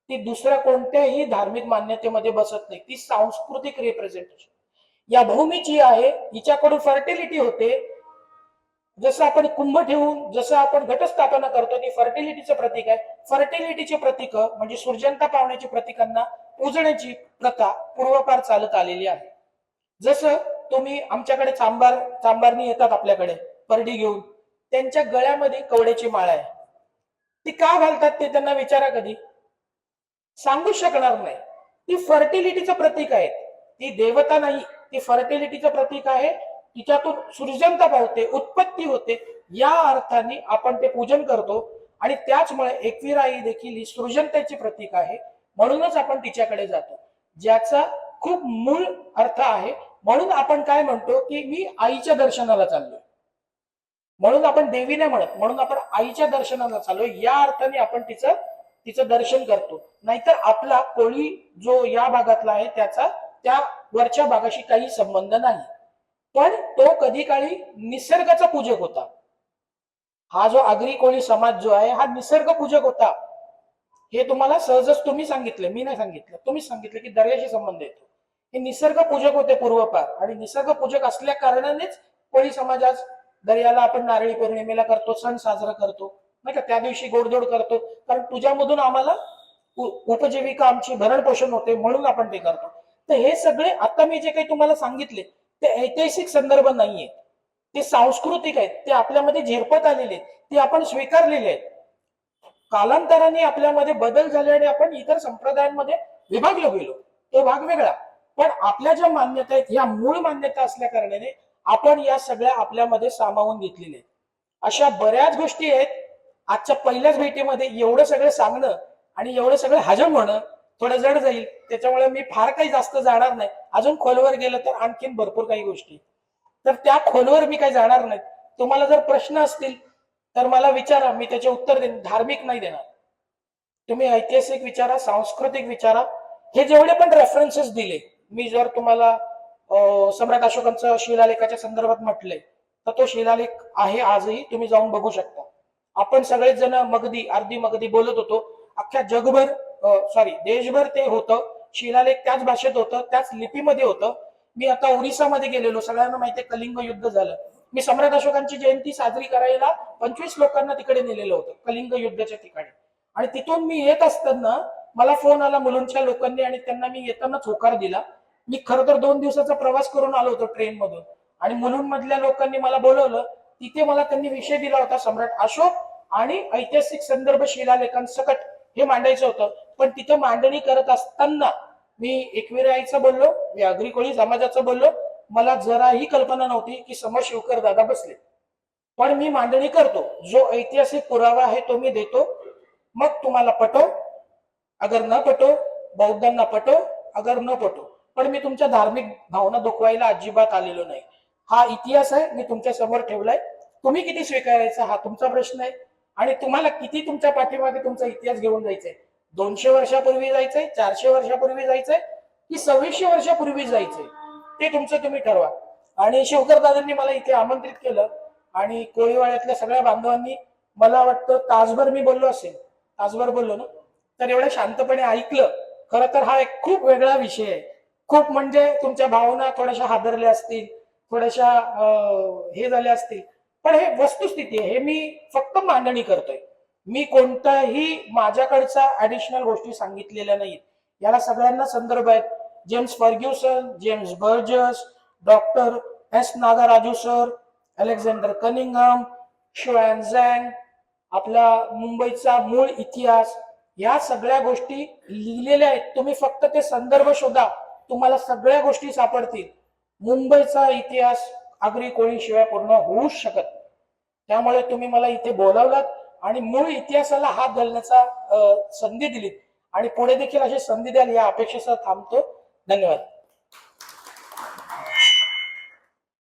Speaker 1: ती दुसऱ्या कोणत्याही धार्मिक मान्यतेमध्ये बसत नाही. ती सांस्कृतिक रिप्रेझेंटेशन या भूमीची आहे. हिच्याकडून फर्टिलिटी होते. जसं आपण कुंभ ठेवून जसं आपण घटस्थापना करतो, ती फर्टिलिटीचं प्रतीक आहे. फर्टिलिटीचे प्रतीक म्हणजे सृजनता पावण्याची प्रतीकांना पूजण्याची प्रथा पूर्वपार चालत आलेली आहे. जसं तुम्ही आमच्याकडे चांबारनी येतात आपल्याकडे परडी घेऊन, त्यांच्या गळ्यामध्ये कवड्याची माळ आहे. ती का घालतात ते त्यांना विचारा, कधी सांगू शकणार नाही. ती फर्टिलिटीचं प्रतीक आहे. ती देवता नाही, ती फर्टिलिटीचं प्रतीक आहे. तिच्यातून सृजनता पावते, उत्पत्ती होते. या अर्थाने आपण ते पूजन करतो. आणि त्याचमुळे एकविरा आई देखील ही सृजनतेचे प्रतीक आहे, म्हणूनच आपण तिच्याकडे जातो, ज्याचा खूप मूळ अर्थ आहे. म्हणून आपण काय म्हणतो की मी आईच्या दर्शनाला चाललोय, म्हणून आपण देवी नाही म्हणत, म्हणून आपण आईच्या दर्शनाला चाललोय. या अर्थाने आपण तिचं दर्शन करतो. नाहीतर आपला कोळी जो या भागातला आहे त्याचा त्या वरच्या भागाशी काही संबंध नाही. पण तो कधी काळी निसर्गाचा पूजक होता. हा जो आगरी कोळी समाज जो आहे हा निसर्ग पूजक होता. हे तुम्हाला सहजच तुम्ही सांगितलं, मी नाही सांगितलं, तुम्हीच सांगितलं की दर्याशी संबंध येतो. हे निसर्ग पूजक होते पूर्वपार, आणि निसर्ग पूजक असल्या कारणानेच कोळी समाज आज दर्याला आपण नारळी पौर्णिमेला करतो, सण साजरा करतो नाही का, त्या दिवशी गोडधोड करतो, कारण तुझ्यामधून आम्हाला उपजीविका आमची भरण पोषण होते, म्हणून आपण ते करतो. तर हे सगळे आता मी जे काही तुम्हाला सांगितले ते ऐतिहासिक संदर्भ नाहीये, ते सांस्कृतिक आहेत. ते आपल्यामध्ये झिरपत आलेले आहेत, ते आपण स्वीकारलेले आहेत. कालांतराने आपल्यामध्ये बदल झाले आणि आपण इतर संप्रदायांमध्ये विभागलो गेलो, तो भाग वेगळा. पण आपल्या ज्या मान्यता आहेत ह्या मूळ मान्यता असल्या कारणाने आपण या सगळ्या आपल्यामध्ये सामावून घेतलेले आहेत. अशा बऱ्याच गोष्टी आहेत. आजच्या पहिल्याच भेटीमध्ये एवढं सगळं सांगणं आणि एवढं सगळं हजम होणं थोडं जड जाईल, त्याच्यामुळे मी फार काही जास्त जाणार नाही. अजून खोलवर गेलं तर आणखीन भरपूर काही गोष्टी, तर त्या खोलवर मी काही जाणार नाही. तुम्हाला जर प्रश्न असतील तर मला विचारा, मी त्याचे उत्तर देईन. धार्मिक नाही देणार. तुम्ही ऐतिहासिक विचारा, सांस्कृतिक विचारा. हे जेवढे पण रेफरन्सेस दिले मी, जर तुम्हाला सम्राट अशोकांचं शिलालेखाच्या संदर्भात म्हटलंय तर तो शिलालेख आहे, आजही तुम्ही जाऊन बघू शकता. आपण सगळेच जण मगधी, अर्धी मगधी बोलत होतो. अख्ख्या जगभर देशभर ते होतं. शिलालेख त्याच भाषेत होतं, त्याच लिपीमध्ये होतं. मी आता ओरिसामध्ये गेलेलो, सगळ्यांना माहिती आहे कलिंग युद्ध झालं. मी सम्राट अशोकांची जयंती साजरी करायला 25 लोकांना तिकडे नेलेलं होतं, कलिंग युद्धाच्या ठिकाणी. आणि तिथून मी येत असताना मला फोन आला मुलुंडच्या लोकांनी आणि त्यांना मी येतानाच होकार दिला. मी खरं तर 2 दिवसाचा प्रवास करून आलो होतो ट्रेन मधून आणि मुलुंड मधल्या लोकांनी मला बोलवलं. तिथे मला त्यांनी विषय दिला होता सम्राट अशोक आणि ऐतिहासिक संदर्भ शिलालेखांसकट हे मांडायचं होतं. पण तिथं मांडणी करत असताना मी एकविराईचं बोललो, मी आगरी कोळी समाजाचं बोललो. मला जराही कल्पना नव्हती की समोर शिवकर दादा बसले. पण मी मांडणी करतो, जो ऐतिहासिक पुरावा आहे तो मी देतो. मग तुम्हाला पटो अगर न पटो, बौद्धांना पटो अगर न पटो, पण मी तुमच्या धार्मिक भावना दुखवायला अजिबात आलेलो नाही. हा इतिहास आहे, मी तुमच्या समोर ठेवलाय. तुम्ही किती स्वीकारायचा हा तुमचा प्रश्न आहे. आणि तुम्हाला किती तुमच्या पाठीमागे तुमचा इतिहास घेऊन जायचंय. 200 वर्षापूर्वी जायचंय, 400 वर्षापूर्वी जायचंय की 2600 वर्षापूर्वी जायचंय, ते तुमचं तुम्ही ठरवा. आणि शिवकर दादांनी मला इथे आमंत्रित केलं आणि कोळीवाड्यातल्या सगळ्या बांधवांनी मला वाटतं तासभर मी बोललो असेल, तासभर बोललो ना, तर एवढं शांतपणे ऐकलं. खरं तर हा एक खूप वेगळा विषय आहे. खूप म्हणजे तुमच्या भावना थोड्याशा हादरल्या असतील, थोड्याशा हे झाल्या असतील, पण हे वस्तुस्थिती आहे. हे मी फक्त मांडणी करतोय. मी कोणताही माझ्याकडचा ऍडिशनल गोष्टी सांगितलेल्या नाहीत. याला सगळ्यांना संदर्भ आहेत. James Fergusson, James Burgess, doctor S Nagaraju sir, Alexander Cunningham, Xuanzang, आपला मुंबईचा मूळ इतिहास, या सगळ्या गोष्टी लिहिलेल्या आहेत. तुम्ही फक्त ते संदर्भ शोधा, तुम्हाला सगळ्या गोष्टी सापडतील. मुंबईचा इतिहास आगरी कोळी शिवाय पूर्ण होऊच शकत. त्यामुळे तुम्ही मला इथे बोलावलात आणि मूळ इतिहासाला हात घालण्याचा संधी दिलीत आणि पुढे देखील अशी संधी द्याल या अपेक्षेसह थांबतो. धन्यवाद.